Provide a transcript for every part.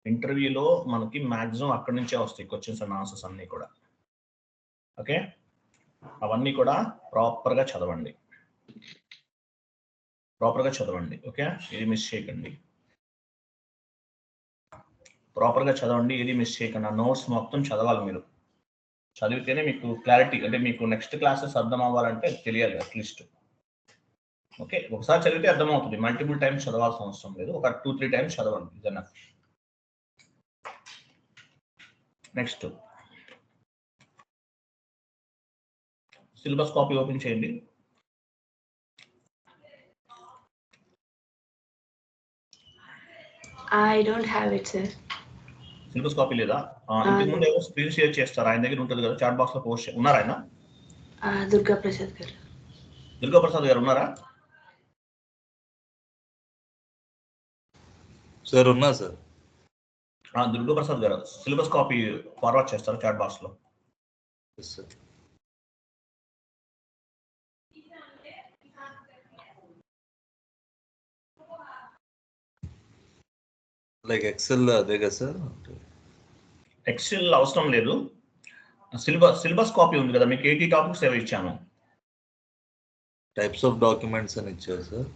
ఇంటర్వ్యూలో మనకి మ్యాక్సిమం అక్కడి నుంచే వస్తాయి క్వశ్చన్స్ అండ్ ఆన్సర్స్ అన్నీ కూడా. ఓకే, అవన్నీ కూడా ప్రాపర్గా చదవండి. ఓకే, ఇది మిస్ చేయకండి. ప్రాపర్గా చదవండి, ఇది మిస్ చేయకండి. ఆ నోట్స్ మొత్తం చదవాలి మీరు. చదివితేనే మీకు క్లారిటీ, అంటే మీకు నెక్స్ట్ క్లాసెస్ అర్థం అవ్వాలంటే తెలియాలి అట్లీస్ట్. ఓకే, ఒకసారి చదివితే అర్థమవుతుంది, మల్టిపుల్ టైమ్స్ చదవాల్సిన అవసరం లేదు. ఒక 2-3 టైమ్స్ చదవండి ఇదన్నా. నెక్స్ట్ సిలబస్ కాపీ ఓపెన్ చేయండి. I don't have it, sir. Syllabus copy లేదా? ఇంతకు ముందు ఏమో స్క్రీన్ షేర్ చేస్తారు, ఆయన దగ్గర ఉంటుంది కదా, చాట్ బాక్స్ లో పోస్ట్ ఉన్నారా ఆయన? దుర్గా ప్రసాద్ గారు. దుర్గా ప్రసాద్ గారు ఉన్నారా? సార్ ఉన్నా సార్. దుర్గా ప్రసాద్ గారు సిలబస్ కాపీ ఫార్వర్డ్ చేస్తారు చాట్ బాక్స్ లో. లైక్ ఎక్సెల్ అదే కదా సార్? ఎక్సెల్ అవసరం లేదు, సిలబస్ కాపీ ఉంది కదా మీకు. 80 టాపిక్స్ ఏవో ఇచ్చాను. టైప్స్ ఆఫ్ డాక్యుమెంట్స్ అని ఇచ్చారు సార్.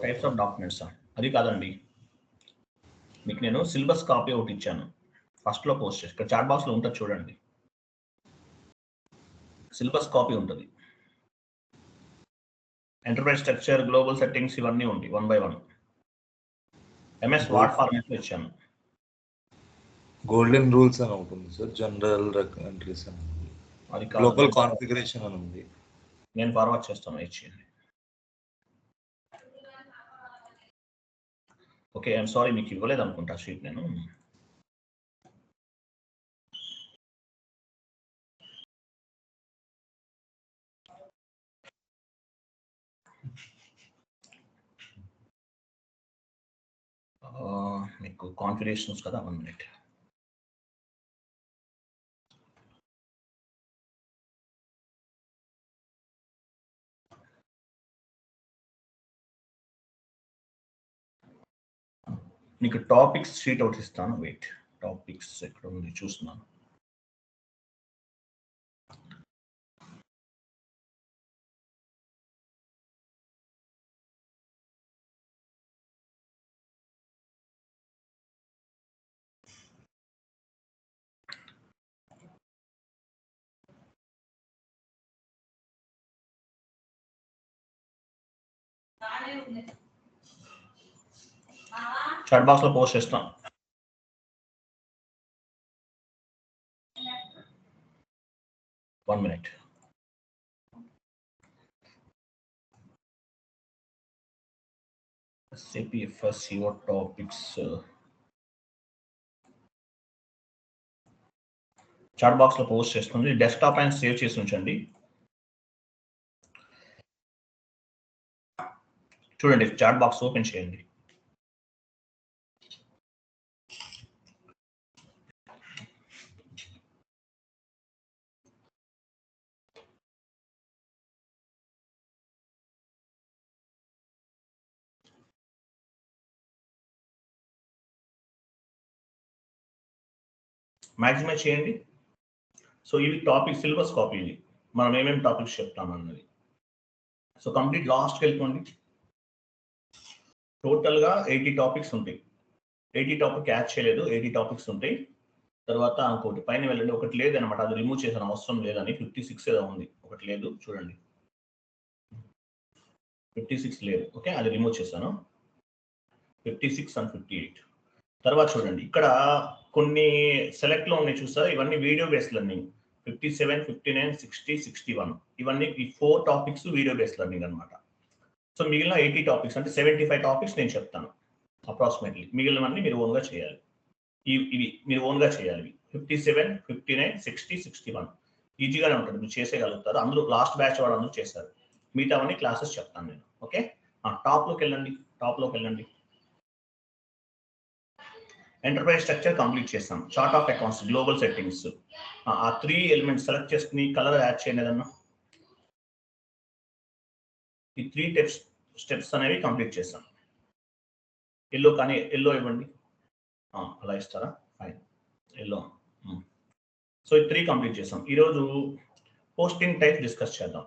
టైప్స్ ఆఫ్ డాక్యుమెంట్స్ అది కాదండి, మీకు నేను సిలబస్ కాపీ ఒకటి ఇచ్చాను, ఫస్ట్ లో పోస్ట్ చేసి ఇక్కడ చాట్ బాక్స్ లో ఉంటుంది చూడండి. సిలబస్ కాపీ ఉంటుంది, ఎంటర్ప్రైజ్ స్ట్రక్చర్, గ్లోబల్ సెట్టింగ్స్ ఇవన్నీ ఉంటాయి 1 by 1. ఎంఎస్ వర్డ్ ఫార్మాట్ లో ఇచ్చాను. గోల్డెన్ రూల్స్ అని ఉంటుంది సార్, జనరల్ ఎంట్రీస్ అని, అది గ్లోబల్ కాన్ఫిగరేషన్ అని ఉంది. నేను ఫార్వర్డ్ చేస్తాను, ఇచ్చేయండి. ఓకే, ఐఎమ్ సారీ, మీకు ఇవ్వలేదు అనుకుంటా షీట్ నేను. మీకు కాన్ఫిగరేషన్స్ కదా, 1 minute. మీకు టాపిక్స్ షీట్ ఒకటి ఇస్తాను, వెయిట్. టాపిక్స్ ఎక్కడ ఉంది చూస్తున్నాను. చాట్ బాక్స్ లో పోస్ట్ చేస్తాం. One minute. SAP FSCO topics chat box లో పోస్ట్ చేస్తుంది. డెస్క్టాప్ పైన సేవ్ చేసి ఉంచండి. చూడండి, చాట్ బాక్స్ ఓపెన్ చేయండి. మ్యాక్సిమైజ్ చేయండి. సో ఇవి టాపిక్ సిలబస్ కాపీ, ఇది మనం ఏమేమి టాపిక్స్ చెప్తాం అన్నది. సో కంప్లీట్ లాస్ట్కి వెళ్ళిపోండి. టోటల్గా 80 టాపిక్స్ ఉంటాయి. 80 టాపిక్ యాడ్ చేయలేదు, 80 టాపిక్స్ ఉంటాయి. తర్వాత ఇంకోటి పైన వెళ్ళండి, ఒకటి లేదనమాట, అది రిమూవ్ చేసిన అవసరం లేదని. 56 ఏదో ఉంది, ఒకటి లేదు చూడండి, 56 లేదు. ఓకే, అది రిమూవ్ చేశాను. 56 and 58. తర్వాత చూడండి, ఇక్కడ కొన్ని సెలెక్ట్ లో ఉన్నాయి చూసారా, ఇవన్నీ వీడియో బేస్డ్ లెర్నింగ్. 57, 59, 60, 61 ఇవన్నీ ఈ 4 టాపిక్స్ వీడియో బేస్డ్ లెర్నింగ్ అనమాట. సో మిగిలిన 80 టాపిక్స్ అంటే 75 టాపిక్స్ నేను చెప్తాను అప్రాక్సిమేట్లీ. మిగిలినవన్నీ మీరు ఓన్గా చేయాలి. ఇవి మీరు ఓన్గా చేయాలి. 57, 59, 60, 61 ఈజీగానే ఉంటుంది, మీరు చేసేయగలుగుతారు. అందరూ లాస్ట్ బ్యాచ్ వాళ్ళు అందరూ చేశారు. మిగతావన్నీ క్లాసెస్ చెప్తాను నేను. ఓకే, టాప్లోకి వెళ్ళండి. ఎంటర్ప్రైజ్ స్ట్రక్చర్ కంప్లీట్ చేస్తాం. Chart of accounts, global settings, ఆ 3 ఎలిమెంట్స్ సెలెక్ట్ చేసుకుని కలర్ యాడ్ చేయండి ఏదన్నా. ఈ 3 స్టెప్స్ అనేవి కంప్లీట్ చేస్తాం. ఎల్లో కానీ ఎల్లో ఇవ్వండి. అలా ఇస్తారా? Fine, yellow. సో ఈ 3 కంప్లీట్ చేసాం. ఈరోజు పోస్టింగ్ టైప్ డిస్కస్ చేద్దాం.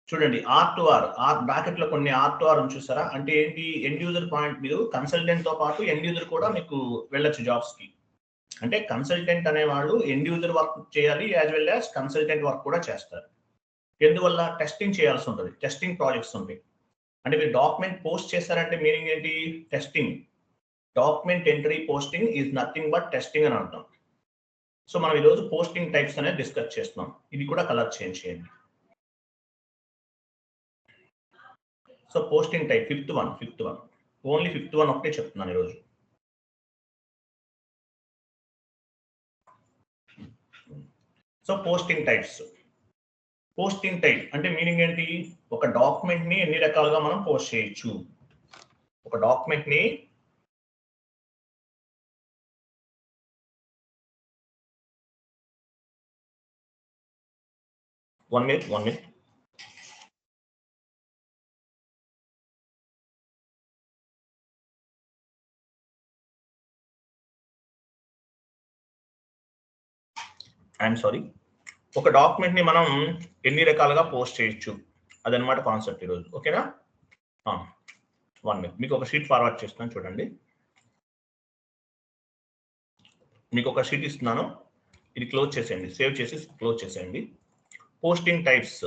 చూడండి, R2R బ్రాకెట్లో కొన్ని R2R చూసారా? అంటే ఏంటి? ఎండ్ యూజర్ పాయింట్ మీరు కన్సల్టెంట్ తో పాటు ఎండ్ యూజర్ కూడా మీకు వెళ్ళొచ్చు జాబ్స్ కి. అంటే కన్సల్టెంట్ అనేవాళ్ళు ఎండ్ యూజర్ వర్క్ చేయాలి, as well as consultant work కూడా చేస్తారు. ఎందువల్ల? టెస్టింగ్ చేయాల్సి ఉంటుంది, టెస్టింగ్ ప్రాజెక్ట్స్ ఉంటాయి. అంటే మీరు డాక్యుమెంట్ పోస్ట్ చేస్తారంటే మీనింగ్ ఏంటి? Testing. Document entry posting is nothing but testing అని అర్థం. సో మనం ఈరోజు పోస్టింగ్ టైప్స్ అనేది డిస్కస్ చేస్తున్నాం. ఇది కూడా కలర్ చేంజ్ చేయండి. So posting type fifth one only fifth one ఒకటే చెప్తున్నాను ఈరోజు. So posting types. Posting type అంటే మీనింగ్ ఏంటి? ఒక డాక్యుమెంట్ ని ఎన్ని రకాలుగా మనం పోస్ట్ చేయొచ్చు. ఒక డాక్యుమెంట్ ని వన్ మినిట్ ఐఎమ్ సారీ. ఒక డాక్యుమెంట్ ని మనం ఎన్ని రకాలుగా పోస్ట్ చేయొచ్చు అదనమాట కాన్సెప్ట్ ఈరోజు. ఓకేనా? 1 మినిట్ మీకు ఒక షీట్ ఫార్వర్డ్ చేస్తున్నాను చూడండి. మీకు ఒక షీట్ ఇస్తున్నాను, ఇది క్లోజ్ చేసేయండి, సేవ్ చేసి క్లోజ్ చేసేయండి. Posting types.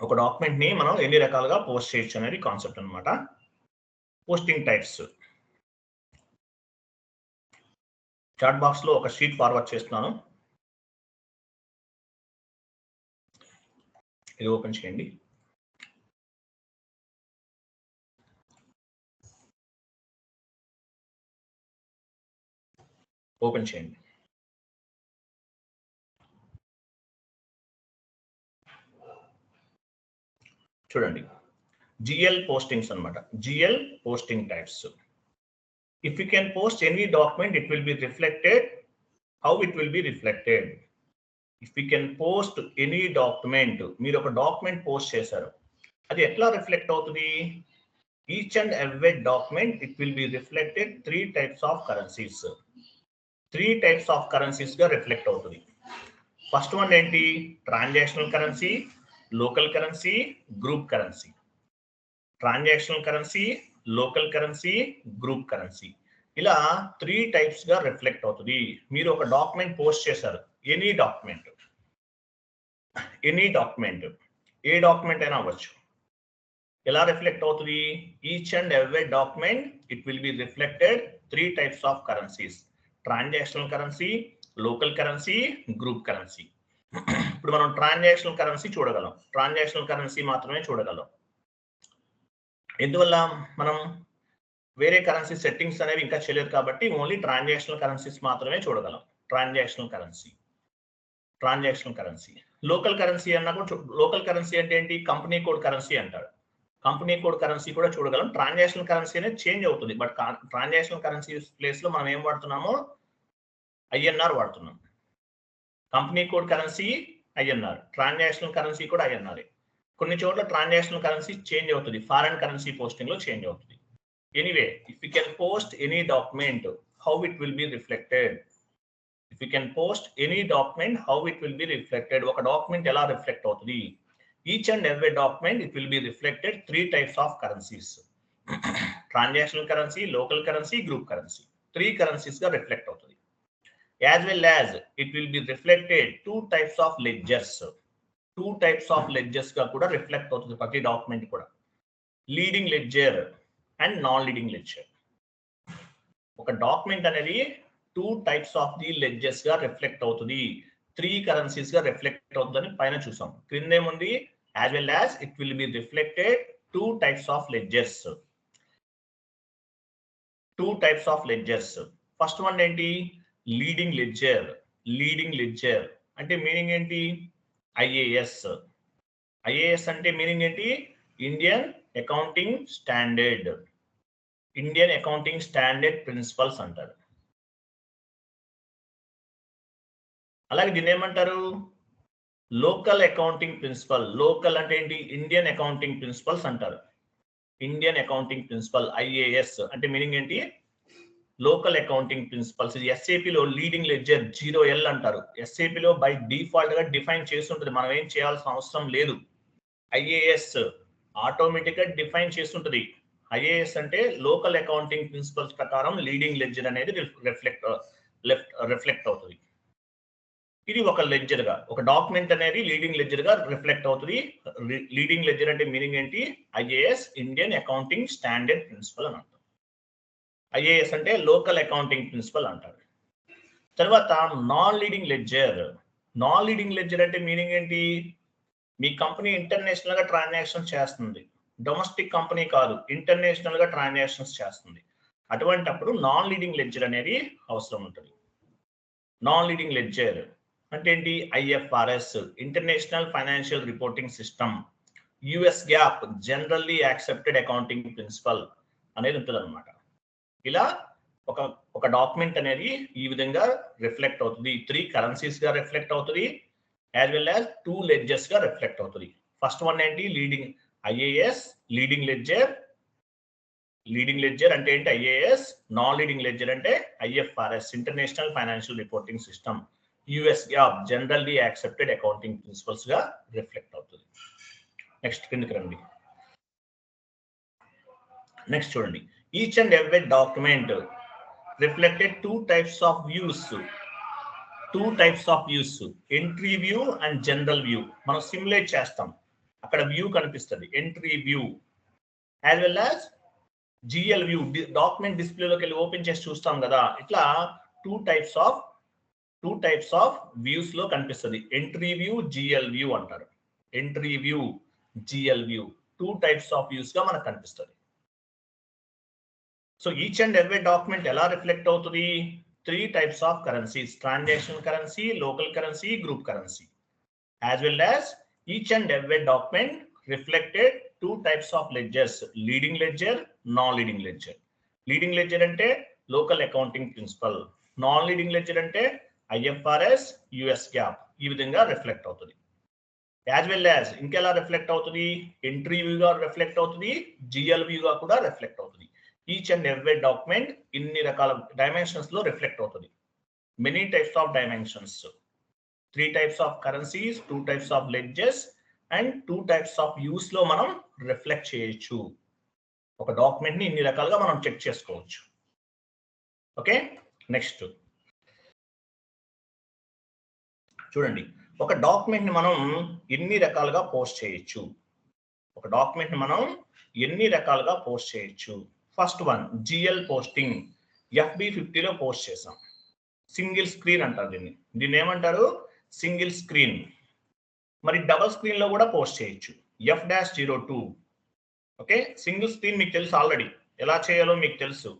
ఒక డాక్యుమెంట్ ని మనం ఎన్ని రకాలుగా పోస్ట్ చేయొచ్చు అనేది కాన్సెప్ట్ అనమాట. Posting types. చాట్ బాక్స్ లో ఒక షీట్ ఫార్వర్డ్ చేస్తున్నాను, ఇది ఓపెన్ చేయండి. ఓపెన్ చేయండి. చూడండి, GL పోస్టింగ్స్ అన్నమాట. GL posting types. If you can post any document, it will be reflected. How it will be reflected? If we can post any document, మీరు ఒక డాక్యుమెంట్ పోస్ట్ చేశారు, అది ఎట్లా రిఫ్లెక్ట్ అవుతుంది? Each and every document it will be reflected 3 types of currencies. 3 types of currencies గా reflect అవుతుంది. First one ఏంటి? Transactional currency, local currency, group currency. Transactional currency, local currency, group currency. ఇలా 3 types గా reflect అవుతుంది. మీరు ఒక document post చేశారు, any document, ఏ document అయినా అవ్వచ్చు. ఎలా రిఫ్లెక్ట్ అవుతుంది? Each and every document it will be reflected 3 types of currencies. Transactional currency, local currency, group currency. ఇప్పుడు మనం ట్రాన్సాక్షనల్ కరెన్సీ చూడగలం, ట్రాన్సాక్షనల్ కరెన్సీ మాత్రమే చూడగలం. ఎందువల్ల? మనం వేరే కరెన్సీ సెట్టింగ్స్ అనేవి ఇంకా చేయలేదు కాబట్టి ఓన్లీ ట్రాన్సాక్షనల్ కరెన్సీస్ మాత్రమే చూడగలం. Transactional currency. లోకల్ కరెన్సీ అన్నా కూడా, లోకల్ కరెన్సీ అంటే ఏంటి? కంపెనీ కోడ్ కరెన్సీ అంటారు. కంపెనీ కోడ్ కరెన్సీ కూడా చూడగలం. ట్రాన్సాక్షనల్ కరెన్సీ అనేది చేంజ్ అవుతుంది, బట్ ట్రాన్సాక్షనల్ కరెన్సీ ప్లేస్ లో మనం ఏం వాడుతున్నామో INR వాడుతున్నాం. Company code currency INR, transactional currency కూడా INR. కొన్ని చోట్ల ట్రాన్సాక్షనల్ కరెన్సీ చేంజ్ అవుతుంది, ఫారెన్ కరెన్సీ పోస్టింగ్ లో చేంజ్ అవుతుంది. Anyway, if you can post any document, how it will be reflected? If you can post any document, how it will be reflected? ఒక document ఎలా reflect అవుతుంది? Each and every document it will be reflected 3 types of currencies. Transactional currency, local currency, group currency. 3 currencies గా reflect అవుతుంది. As well as it will be reflected 2 types of ledgers. 2 types of ledgers గా కూడా reflect అవుతుంది ప్రతి document కూడా. Leading ledger and non leading ledger. ఒక document అనేది 2 types of the ledgers గా రిఫ్లెక్ట్ అవుతుంది, 3 కరెన్సీస్ గా రిఫ్లెక్ట్ అవుతుందని పైన చూసాం. క్రింద ఏముంది? As well as it will be reflected 2 types of ledgers. 2 types of ledgers. First one ఏంటి? లీడింగ్ లెడ్జర్ అంటే మీనింగ్ ఏంటి? IAS. IAS అంటే మీనింగ్ ఏంటి? ఇండియన్ అకౌంటింగ్ స్టాండర్డ్ ప్రిన్సిపల్స్ అంటారు. అలాగే దీన్ని ఏమంటారు? Local accounting principal. లోకల్ అంటే ఏంటి? ఇండియన్ అకౌంటింగ్ ప్రిన్సిపల్స్ అంటారు. ఇండియన్ అకౌంటింగ్ ప్రిన్సిపల్ ఐఏఎస్ అంటే మీనింగ్ ఏంటి? Local accounting principles. ఇది ఎస్ఏపిలో లీడింగ్ లెడ్జర్ 0L అంటారు. ఎస్ఏపిలో బై డిఫాల్ట్ గా డిఫైన్ చేసి ఉంటుంది, మనం ఏం చేయాల్సిన అవసరం లేదు. ఐఏఎస్ ఆటోమేటిక్ గా డిఫైన్ చేసి ఉంటుంది. ఐఏఎస్ అంటే లోకల్ అకౌంటింగ్ ప్రిన్సిపల్స్ ప్రకారం లీడింగ్ లెడ్జర్ అనేది రిఫ్లెక్ట్ అవుతుంది. ఇది ఒక లెడ్జర్ గా, ఒక డాక్యుమెంట్ అనేది లీడింగ్ లెడ్జర్ గా రిఫ్లెక్ట్ అవుతుంది. లీడింగ్ లెడ్జర్ అంటే మీనింగ్ ఏంటి? IAS Indian accounting standard principle అని అంటారు. ఐఏఎస్ అంటే లోకల్ అకౌంటింగ్ ప్రిన్సిపల్ అంటారు. తర్వాత non leading ledger. Non leading ledger అంటే మీనింగ్ ఏంటి? మీ కంపెనీ ఇంటర్నేషనల్ గా ట్రాన్సాక్షన్ చేస్తుంది, డొమెస్టిక్ కంపెనీ కాదు, ఇంటర్నేషనల్ గా ట్రాన్సాక్షన్స్ చేస్తుంది. అటువంటప్పుడు నాన్ లీడింగ్ లెడ్జర్ అనేది అవసరం ఉంటుంది. నాన్ లీడింగ్ లెడ్జర్ అంటే ఏంటి? IFRS international financial reporting system, US GAAP generally accepted accounting principle అనేది ఉంటుంది అనమాట. ఇలా ఒక డాక్యుమెంట్ అనేది ఈ విధంగా రిఫ్లెక్ట్ అవుతుంది. 3 కరెన్సీస్ గా రిఫ్లెక్ట్ అవుతుంది, యాజ్ వెల్ యాజ్ 2 లెడ్జర్స్ గా రిఫ్లెక్ట్ అవుతుంది. ఫస్ట్ వన్ ఏంటి? Leading IAS leading ledger. Leading ledger అంటే ఏంటి? ఐఏఎస్. నాన్ లీడింగ్ లెడ్జర్ అంటే IFRS international financial reporting system, US GAAP generally accepted accounting principles గా రిఫ్లెక్ట్ అవుతుంది. నెక్స్ట్ కిందకి రండి. నెక్స్ట్ చూడండి. Each and every document reflected 2 types of views. 2 types of views, entry view and general view. మనం simulate చేస్తాం, అక్కడ view కనిపిస్తుంది, entry view, as well as GL view, document డిస్ప్లేలోకి వెళ్ళి ఓపెన్ చేసి చూస్తాం కదా. ఇట్లా 2 types of వ్యూస్ లో కనిపిస్తుంది. ఎంట్రీ వ్యూ, జిఎల్ వ్యూ అంటారు. Entry view, GL view 2 types of views గా మనకు కనిపిస్తుంది. So each and every document ఎలా రిఫ్లెక్ట్ అవుతుంది? 3 types of currencies, transaction currency, local currency, group currency, as well as each and every document reflected 2 types of ledgers, leading ledger, non-leading ledger. Leading ledger అంటే local accounting principle, non-leading ledger అంటే IFRS, US GAAP. ఈ విధంగా reflect అవుతుంది. As well as ఇంకెలా reflect అవుతుంది? Entry వ్యూగా reflect అవుతుంది, GL వ్యూగా కూడా reflect అవుతుంది. ఈచ్ అండ్ ఎవ్రీ డాక్యుమెంట్ ఇన్ని రకాల డైమెన్షన్స్ లో రిఫ్లెక్ట్ అవుతుంది. Many types of dimensions, 3 types of currencies, 2 types of ledgers and 2 types of views లో మనం రిఫ్లెక్ట్ చేయొచ్చు. ఒక డాక్యుమెంట్ ని ఇన్ని రకాలుగా మనం చెక్ చేసుకోవచ్చు. ఓకే, నెక్స్ట్ చూడండి. ఒక డాక్యుమెంట్ ని మనం ఎన్ని రకాలుగా పోస్ట్ చేయొచ్చు. ఒక డాక్యుమెంట్ ని మనం ఎన్ని రకాలుగా పోస్ట్ చేయొచ్చు. First one GL posting. FB50లో పోస్ట్ చేసాం. సింగిల్ స్క్రీన్ అంటారు దీన్ని. దీన్ని ఏమంటారు? Single screen. మరి డబల్ స్క్రీన్ లో కూడా పోస్ట్ చేయొచ్చు. F-02. ఓకే, సింగిల్ స్క్రీన్ మీకు తెలుసు ఆల్రెడీ, ఎలా చేయాలో మీకు తెలుసు,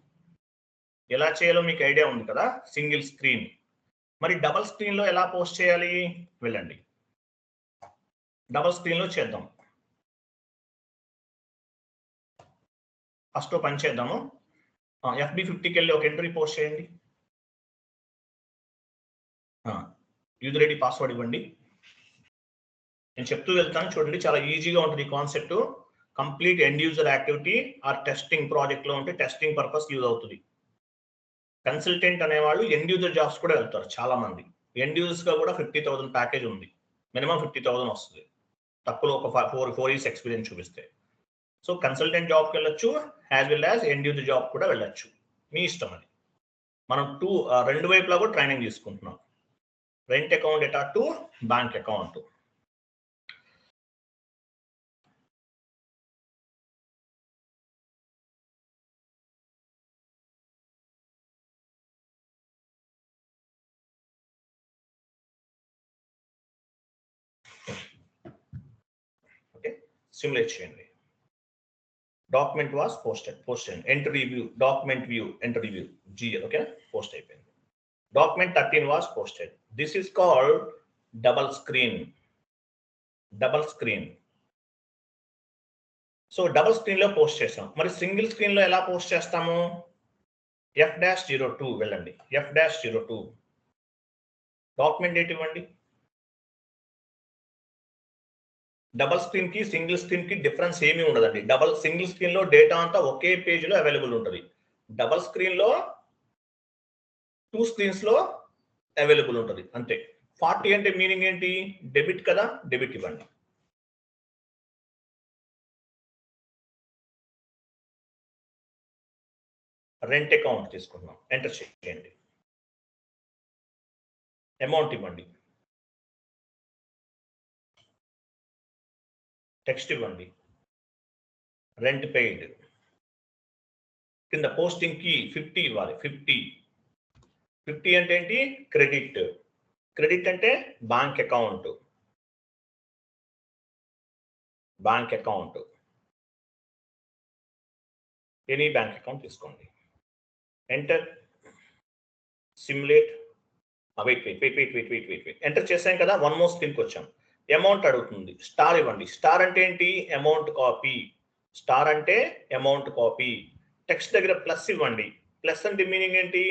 ఎలా చేయాలో మీకు ఐడియా ఉంది కదా, సింగిల్ స్క్రీన్. మరి డబల్ స్క్రీన్ లో ఎలా పోస్ట్ చేయాలి? వెళ్ళండి, డబల్ స్క్రీన్ లో చేద్దాం. ఫస్ట్ పని చేద్దాము. FB50కి వెళ్ళి ఒక ఎంట్రీ పోస్ట్ చేయండి. యూజర్ ఐడి పాస్వర్డ్ ఇవ్వండి. నేను చెప్తూ వెళ్తాను, చూడండి, చాలా ఈజీగా ఉంటుంది ఈ concept. Complete end user activity are testing project లో ఉంటే టెస్టింగ్ పర్పస్ యూజ్ అవుతుంది. కన్సల్టెంట్ అనేవాళ్ళు ఎండ్ యూజర్ జాబ్స్ కూడా వెళ్తారు చాలా మంది. ఎండ్ యూజర్స్ గా కూడా 50,000 ప్యాకేజ్ ఉంది, మినిమం 50,000 వస్తుంది తక్కువలో ఒక 4 years ఎక్స్పీరియన్స్ చూపిస్తే. సో కన్సల్టెంట్ జాబ్కి వెళ్ళొచ్చు, as well as end user job కూడా వెళ్ళొచ్చు, మీ ఇష్టం అది. మనం రెండు వైపులా కూడా ట్రైనింగ్ తీసుకుంటున్నాం. రెంట్ అకౌంట్ ఎటా to bank account. Okay, simulate చేయండి. Document was posted entry view, document view, entry view, GL. Okay, post అయిపోయింది. Document 13 was posted. This is called double screen. Double screen. So double screen లో post చేస్తాం. మరి single screen లో ఎలా post చేస్తాము? F-02 వెళ్ళండి. F-02 document date ఇవ్వండి. Double screen కి సింగిల్ స్క్రీన్ కి డిఫరెన్స్ ఏమీ ఉండదండి. సింగిల్ స్క్రీన్ లో డేటా అంతా ఒకే పేజ్ లో అవైలబుల్ ఉంటుంది. డబల్ స్క్రీన్ లో 2 స్క్రీన్స్ లో అవైలబుల్ ఉంటుంది అంతే. 40 అంటే మీనింగ్ ఏంటి? డెబిట్ కదా, డెబిట్ ఇవ్వండి. రెంట్ అకౌంట్ తీసుకుందాం, ఎంటర్ చేయండి. అమౌంట్ ఇవ్వండి, టెక్స్ట్ ఇవ్వండి, రెంట్ పెయిడ్. కింద పోస్టింగ్ కి 50 ఇవ్వాలి. 50 అంటే ఏంటి? క్రెడిట్. క్రెడిట్ అంటే bank account. Any bank account తీసుకోండి. ఎంటర్. సిమ్యులేట్. వెయిట్. ఎంటర్ చేసాం కదా, 1 మోర్ స్క్రీన్కి వచ్చాం. అమౌంట్ అడుగుతుంది, స్టార్ ఇవ్వండి. స్టార్ అంటే ఏంటి? Amount copy. టెక్స్ట్ దగ్గర ప్లస్ ఇవ్వండి. ప్లస్ అంటే మీనింగ్ ఏంటి?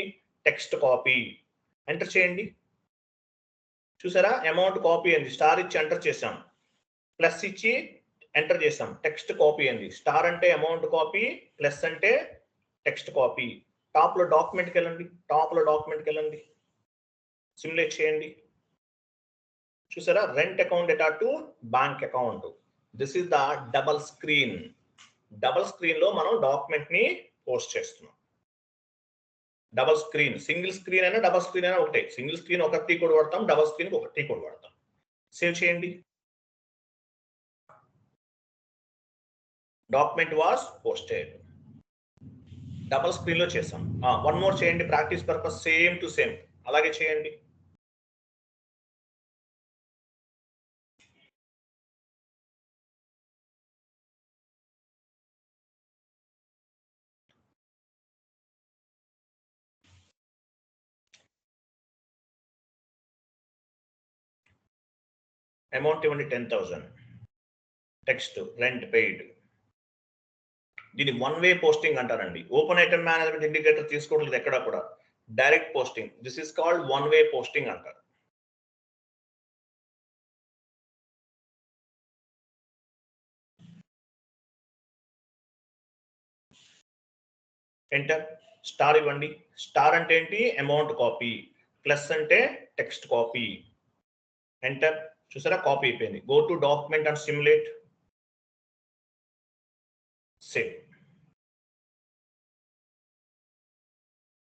Text copy. ఎంటర్ చేయండి. చూసారా, అమౌంట్ కాపీ అయింది. స్టార్ ఇచ్చి ఎంటర్ చేసాం, ప్లస్ ఇచ్చి ఎంటర్ చేసాం, టెక్స్ట్ కాపీ అయింది. స్టార్ అంటే అమౌంట్ కాపీ, ప్లస్ అంటే టెక్స్ట్ కాపీ. టాప్ లో డాక్యుమెంట్కి వెళ్ళండి, సిమ్యులేట్ చేయండి. చూసారా, rent account data to bank account. This is the double screen. Double screen లో మనం డాక్యుమెంట్ ని పోస్ట్ చేస్తున్నాం. డబల్ స్క్రీన్, సింగిల్ స్క్రీన్ అయినా డబల్ స్క్రీన్ అయినా ఒకటే. సింగిల్ స్క్రీన్ ఒక టీ కోడ్ వాడతాం, డబల్ స్క్రీన్ ఒక టీ కోడ్ వాడతాం. సేవ్ చేయండి. Document was posted. Double screen లో చేసాం. 1 మోర్ చేయండి, practice purpose. Same to same అలాగే చేయండి. అమౌంట్ ఇవ్వండి 10,000. Text rent paid. దీన్ని 1 వే పోస్టింగ్ అంటారండి. ఓపెన్ ఐటమ్ మేనేజ్మెంట్ ఇండికేటర్ తీసుకోవట్లేదు ఎక్కడ కూడా. Direct posting. This is called 1 way posting అంటారు. ఎంటర్. స్టార్ ఇవ్వండి. స్టార్ అంటే ఏంటి? Amount copy. ప్లస్ అంటే టెక్స్ట్ కాపీ. ఎంటర్. చూసారా, కాపీ అయిపోయింది. Go to document and simulate. Save.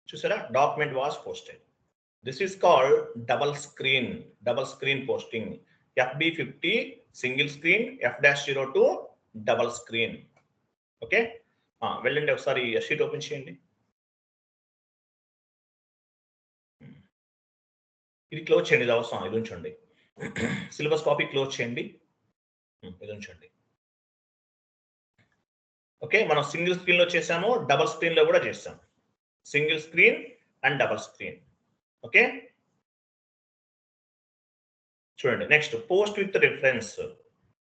చూసారా, document was posted. This is called double screen posting. FB50 single screen, F-02 double screen. Okay, వెళ్ళండి ఒకసారి sheet open చేయండి. ఇది close చేయండి, ఇది అవసరం, ఇది ఉంచండి. సిలబస్ కాపీ క్లోజ్ చేయండి, ఇది ఉంచండి. ఓకే, మనం సింగిల్ స్క్రీన్ లో చేసాము, డబల్ స్క్రీన్ లో కూడా చేసాము. Single screen and double screen. Okay, చూడండి. Next, post with reference.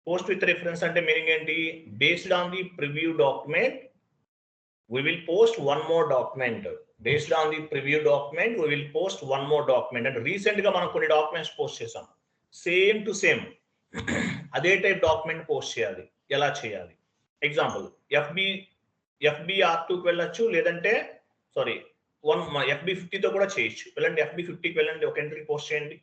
Post with reference అంటే మీనింగ్ ఏంటి? Based on the preview document we will post one more document. Based on the preview document we will post one more document. And recent గా మనం కొన్ని documents post చేసాం. Same to same అదే type document post చేయాలి. ఎలా చేయాలి? Example, FBR2కి వెళ్ళొచ్చు, లేదంటే FB50తో కూడా చేయొచ్చు. వెళ్ళండి, FB50కి వెళ్ళండి, ఒక ఎంట్రీ పోస్ట్ చేయండి.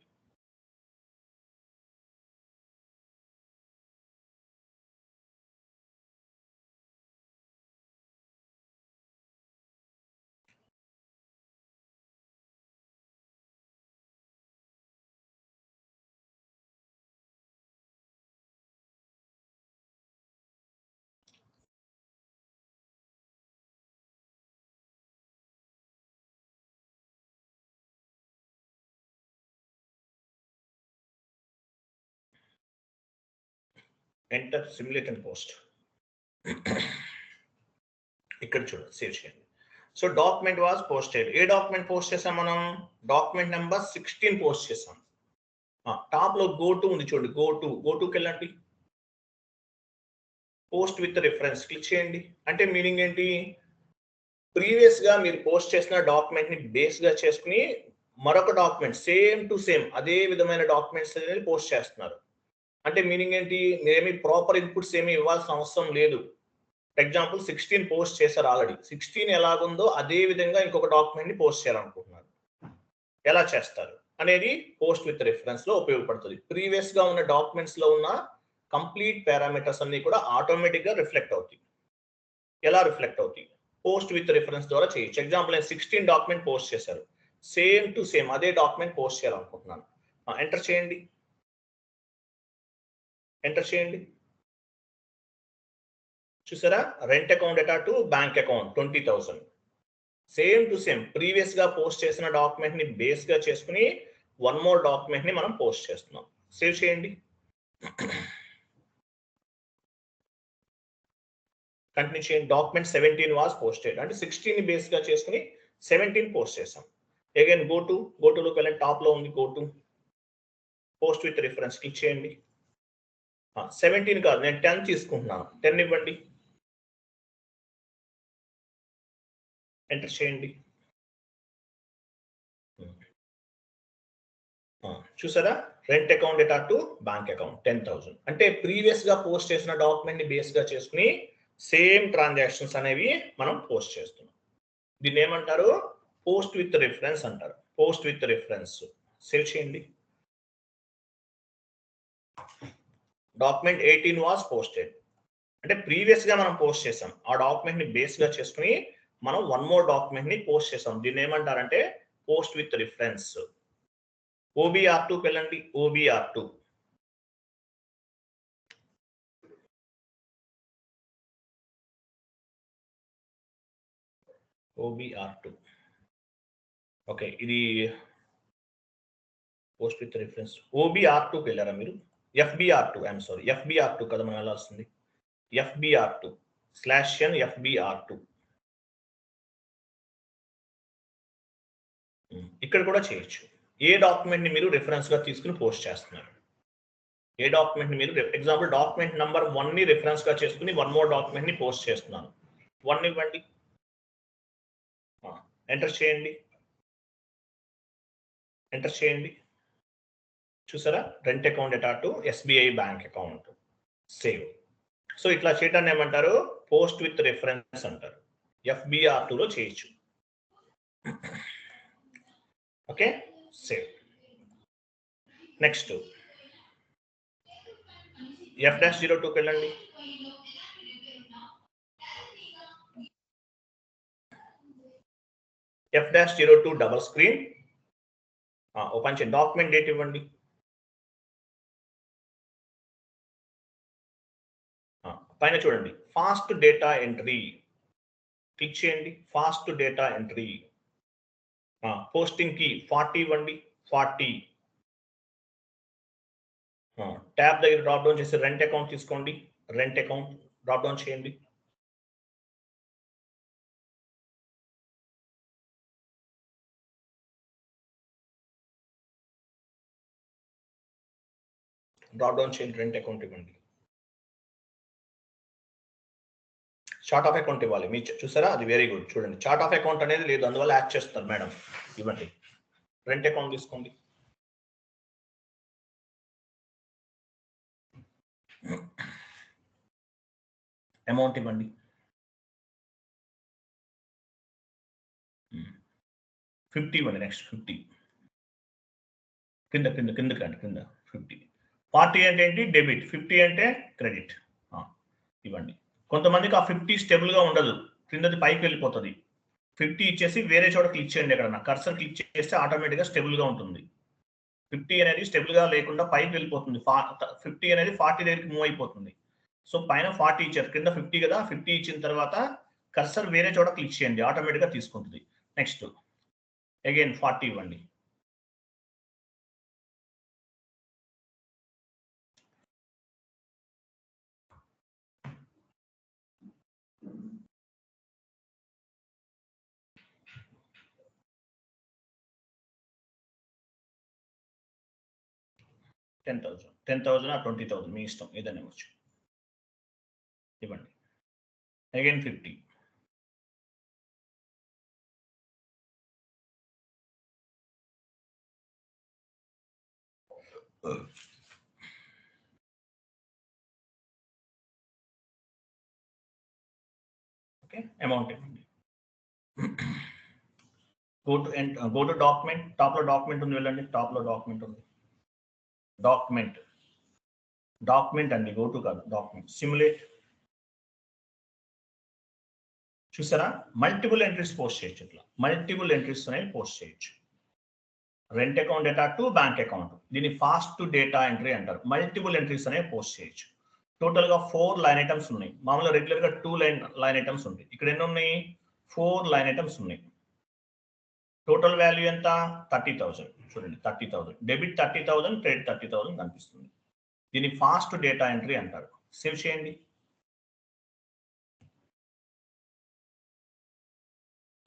Enter, simulate and post. ఇక్కడ చూడండి, సేవ్ చేయండి. So document was posted. A document post చేసాం మనం? డాక్యుమెంట్ నెంబర్ 16 పోస్ట్ చేసాం. టాప్ లో గో టు ఉంది చూడండి, గో టుకి వెళ్ళండి. పోస్ట్ విత్ రిఫరెన్స్ క్లిక్ చేయండి. అంటే మీనింగ్ ఏంటి? ప్రీవియస్ గా మీరు పోస్ట్ చేసిన డాక్యుమెంట్ ని బేస్ గా చేసుకుని మరొక డాక్యుమెంట్ సేమ్ టు సేమ్ అదే విధమైన డాక్యుమెంట్స్ అనేది పోస్ట్ చేస్తున్నారు. అంటే మీనింగ్ ఏంటి, మీరేమి ప్రాపర్ ఇన్పుట్స్ ఏమి ఇవ్వాల్సిన అవసరం లేదు. ఫర్ ఎగ్జాంపుల్ 16 పోస్ట్ చేశారు ఆల్రెడీ. 16 ఎలాగుందో అదే విధంగా ఇంకొక డాక్యుమెంట్ ని పోస్ట్ చేయాలనుకుంటున్నారు. ఎలా చేస్తారు అనేది పోస్ట్ విత్ రిఫరెన్స్ లో ఉపయోగపడుతుంది. ప్రీవియస్ గా ఉన్న డాక్యుమెంట్స్ లో ఉన్న కంప్లీట్ పారామీటర్స్ అన్ని కూడా ఆటోమేటిక్ గా రిఫ్లెక్ట్ అవుతాయి. ఎలా రిఫ్లెక్ట్ అవుతాయి? పోస్ట్ విత్ రిఫరెన్స్ ద్వారా చేయొచ్చు. ఎగ్జాంపుల్ నేను 16 డాక్యుమెంట్ పోస్ట్ చేశారు, సేమ్ టు సేమ్ అదే డాక్యుమెంట్ పోస్ట్ చేయాలనుకుంటున్నాను. ఎంటర్ చేయండి, ఎంటర్ చేయండి. చూసారా, rent account data to bank account 20,000. Same to same previous గా పోస్ట్ చేసిన డాక్యుమెంట్ ని బేస్ గా చేసుకుని వన్ మోర్ డాక్యుమెంట్ ని మనం పోస్ట్ చేస్తున్నాం. సేవ్ చేయండి, కంటిన్యూ చేయండి. డాక్యుమెంట్ 17 వాస్ పోస్టెడ్ అంటే 16 ని బేస్ గా చేసుకుని 17 పోస్ట్ చేసాం. అగైన్ గో టు లోకి వెళ్ళండి, టాప్ లో ఉంది go to post with reference click చేయండి. 17 కాదు, నేను 10 తీసుకుంటున్నాను, 10 ఇవ్వండి, ఎంటర్ చేయండి. చూసారా, rent account data to bank account 10,000 అంటే ప్రీవియస్ గా పోస్ట్ చేసిన డాక్యుమెంట్ ని బేస్ గా చేసుకుని సేమ్ ట్రాన్సాక్షన్స్ అనేవి మనం పోస్ట్ చేస్తున్నాం. దీన్ని ఏమంటారు? పోస్ట్ విత్ రిఫరెన్స్ అంటారు. Post with reference. సేవ్ చేయండి. డాక్యుమెంట్ 18 వాస్ పోస్టెడ్ అంటే ప్రీవియస్ గా మనం పోస్ట్ చేసాం, ఆ డాక్యుమెంట్ ని బేస్ గా చేసుకుని మనం వన్ మోర్ డాక్యుమెంట్ ని పోస్ట్ చేసాం. దీన్ని ఏమంటారంటే పోస్ట్ విత్ రిఫరెన్స్. OBR2కి వెళ్ళండి, OBR2. OBR2 ఓకే, ఇది పోస్ట్ విత్ రిఫరెన్స్. OBR2కి వెళ్ళారా మీరు? FBR2, ఐఎమ్ సారీ, FBR2 కదా మనం వెళ్ళాల్సింది. FBR2/n FBR2. ఇక్కడ కూడా చేయొచ్చు. ఏ డాక్యుమెంట్ ని మీరు రిఫరెన్స్ గా తీసుకుని పోస్ట్ చేస్తున్నారు? ఏ డాక్యుమెంట్ ని మీరు, ఎగ్జాంపుల్ డాక్యుమెంట్ నంబర్ 1 ని రిఫరెన్స్ గా చేసుకుని వన్ మోర్ డాక్యుమెంట్ ని పోస్ట్ చేస్తున్నాను. 1 ఇవ్వండి, ఎంటర్ చేయండి, ఎంటర్ చేయండి. చూసారా, rent account data to SBI bank account. Save. So ఇట్లా చేయటాన్ని ఏమంటారు? పోస్ట్ విత్ రిఫరెన్స్ అంటారు. FBR2లో చేయొచ్చు. Okay, save. నెక్స్ట్ F-02కి వెళ్ళండి. F-02 డబల్ స్క్రీన్ ఓపెన్ చేయండి. డాక్యుమెంట్ డేట్ ఇవ్వండి. పైన చూడండి, ఫాస్ట్ డేటా ఎంట్రీ క్లిక్ చేయండి. Fast data entry. పోస్టింగ్ కి 40 ఇవ్వండి, 40. ట్యాబ్ దగ్గర డ్రాప్ డౌన్ చేసి రెంట్ అకౌంట్ తీసుకోండి, రెంట్ అకౌంట్ డ్రాప్ డౌన్ చేయండి. డ్రాప్ డౌన్ చేయండి, రెంట్ అకౌంట్ ఇవ్వండి. చార్ట్ ఆఫ్ అకౌంట్ ఇవ్వాలి. మీరు చూసారా, అది వెరీ గుడ్. చూడండి, చార్ట్ ఆఫ్ అకౌంట్ అనేది లేదు, అందువల్ల యాడ్ చేస్తారు మేడం. ఇవ్వండి, రెంట్ అకౌంట్ తీసుకోండి. అమౌంట్ ఇవ్వండి. 50 ఇవ్వండి. నెక్స్ట్ 50 కింద కింద కింద కండి, కింద 50. 40 అంటే ఏంటి? డెబిట్. 50 అంటే క్రెడిట్. ఇవ్వండి. కొంతమందికి ఆ 50 స్టెబుల్ గా ఉండదు, కిందది పైకి వెళ్ళిపోతుంది. 50 ఇచ్చేసి వేరే చోట క్లిక్ చేయండి. ఎక్కడన్నా కర్సర్ క్లిక్ చేస్తే ఆటోమేటిక్ గా స్టెబుల్ గా ఉంటుంది. 50 అనేది స్టెబుల్ గా లేకుండా పైకి వెళ్ళిపోతుంది. 50 అనేది 40 దగ్గరికి మూవ్ అయిపోతుంది. సో పైన 40 ఇచ్చారు, కింద 50 కదా. 50 ఇచ్చిన తర్వాత కర్సర్ వేరే చోట క్లిక్ చేయండి, ఆటోమేటిక్ గా తీసుకుంటుంది. నెక్స్ట్ అగైన్ 40 ఇవ్వండి. $10,000 ఆ 20,000 మీ ఇష్టం, ఏదైనా ఇవ్వచ్చు. ఇవ్వండి. అగైన్ 50. ఓకే, అమౌంట్ ఇవ్వండి. గో టు డాక్యుమెంట్, టాప్ లో డాక్యుమెంట్ ఉంది, వెళ్ళండి. టాప్ లో డాక్యుమెంట్ ఉంది, డాక్యుమెంట్ అండి, గో టు కాదు, డాక్యుమెంట్. సిమ్యులేట్. చూసారా, మల్టిపుల్ ఎంట్రీస్ పోస్ట్ చేయొచ్చు. ఇట్లా మల్టిపుల్ ఎంట్రీస్ అనేవి పోస్ట్ చేయొచ్చు. Rent account data to bank account, దీన్ని ఫాస్ట్ డేటా ఎంట్రీ అంటారు. మల్టిపుల్ ఎంట్రీస్ అనేవి పోస్ట్ చేయొచ్చు. టోటల్ గా 4 లైన్ ఐటమ్స్ ఉన్నాయి. మామూలుగా రెగ్యులర్ గా 2 లైన్ ఐటమ్స్ ఉంటాయి. ఇక్కడ ఎన్ని ఉన్నాయి? 4 లైన్ ఐటమ్స్ ఉన్నాయి. టోటల్ వాల్యూ ఎంత? 30,000. చూడండి, 30,000 డెబిట్, 30,000 క్రెడిట్ 30,000 కనిపిస్తుంది. దీన్ని ఫాస్ట్ డేటా ఎంట్రీ అంటారు. సేవ్ చేయండి.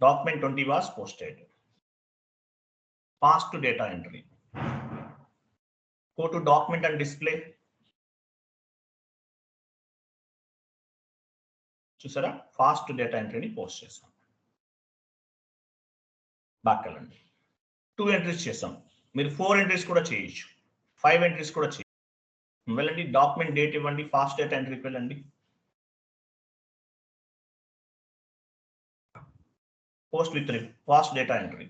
Document 20 was posted. Fast data entry. Go to document and display. చూసారా, ఫాస్ట్ డేటా ఎంట్రీని పోస్ట్ చేసాం. బ్యాక్ వెళ్ళండి. 2 ఎంట్రీస్ చేసాం. మీరు 4 ఎంట్రీస్ కూడా చేయొచ్చు, 5 ఎంట్రీస్ కూడా చేయొచ్చు. వెళ్ళండి, డాక్యుమెంట్ డేట్ ఇవ్వండి, ఫాస్ట్ డేటా ఎంట్రీకి వెళ్ళండి. Post with fast data entry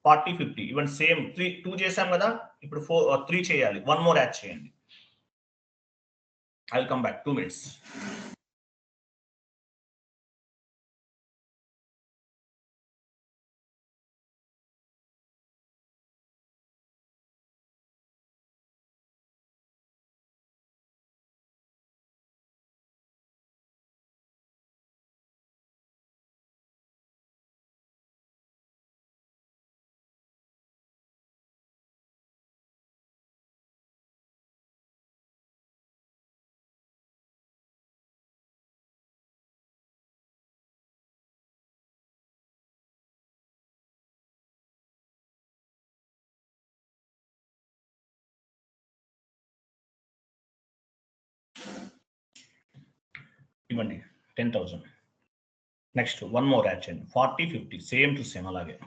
40, 50 ఇవ్వండి. సేమ్ 2 చేసాం కదా, ఇప్పుడు 3 చేయాలి. 1 మోర్ యాడ్ చేయండి. I will come back 2 minutes. ఇవ్వండి 10,000. నెక్స్ట్ 1 మోర్ యాడ్ చేయండి, 40, 50 సేమ్ టు సేమ్ అలాగే.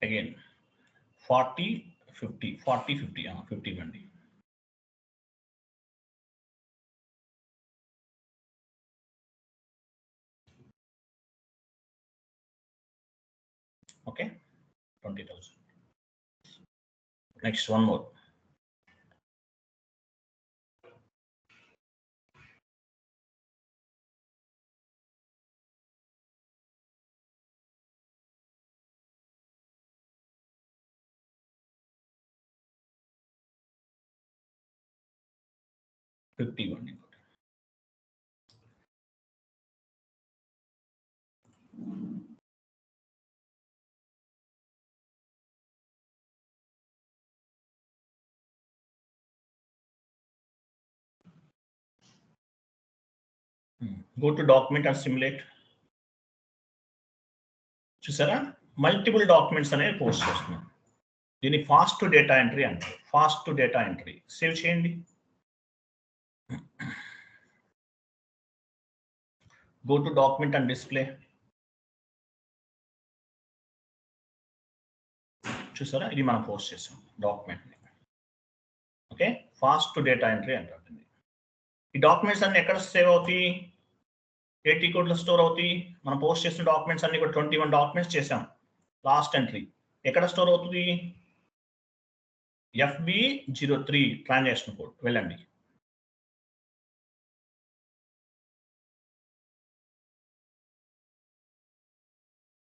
అగైన్ 40, 50 40, 50 50 ఇవ్వండి. ఓకే, 20,000. Next 1 more. $50 ఇవ్వండి. Go to document and simulate. చూసారా, మల్టిపుల్ డాక్యుమెంట్స్ అనేవి పోస్ట్ చేస్తున్నాం. దీన్ని ఫాస్ట్ డేటా ఎంట్రీ అంటారు. Fast data entry. సేవ్ చేయండి. Go to document and display. చూసారా, ఇది మనం పోస్ట్ చేసాం document. Okay, fast data entry అంటారు. ఈ డాక్యుమెంట్స్ అన్ని ఎక్కడ సేవ్ అవుతాయి? AT కోడ్లో స్టోర్ అవుతాయి. మనం పోస్ట్ చేసిన డాక్యుమెంట్స్ అన్ని కూడా 21 డాక్యుమెంట్స్ చేసాం. లాస్ట్ ఎంట్రీ ఎక్కడ స్టోర్ అవుతుంది? FB03 transaction code. వెళ్ళండి.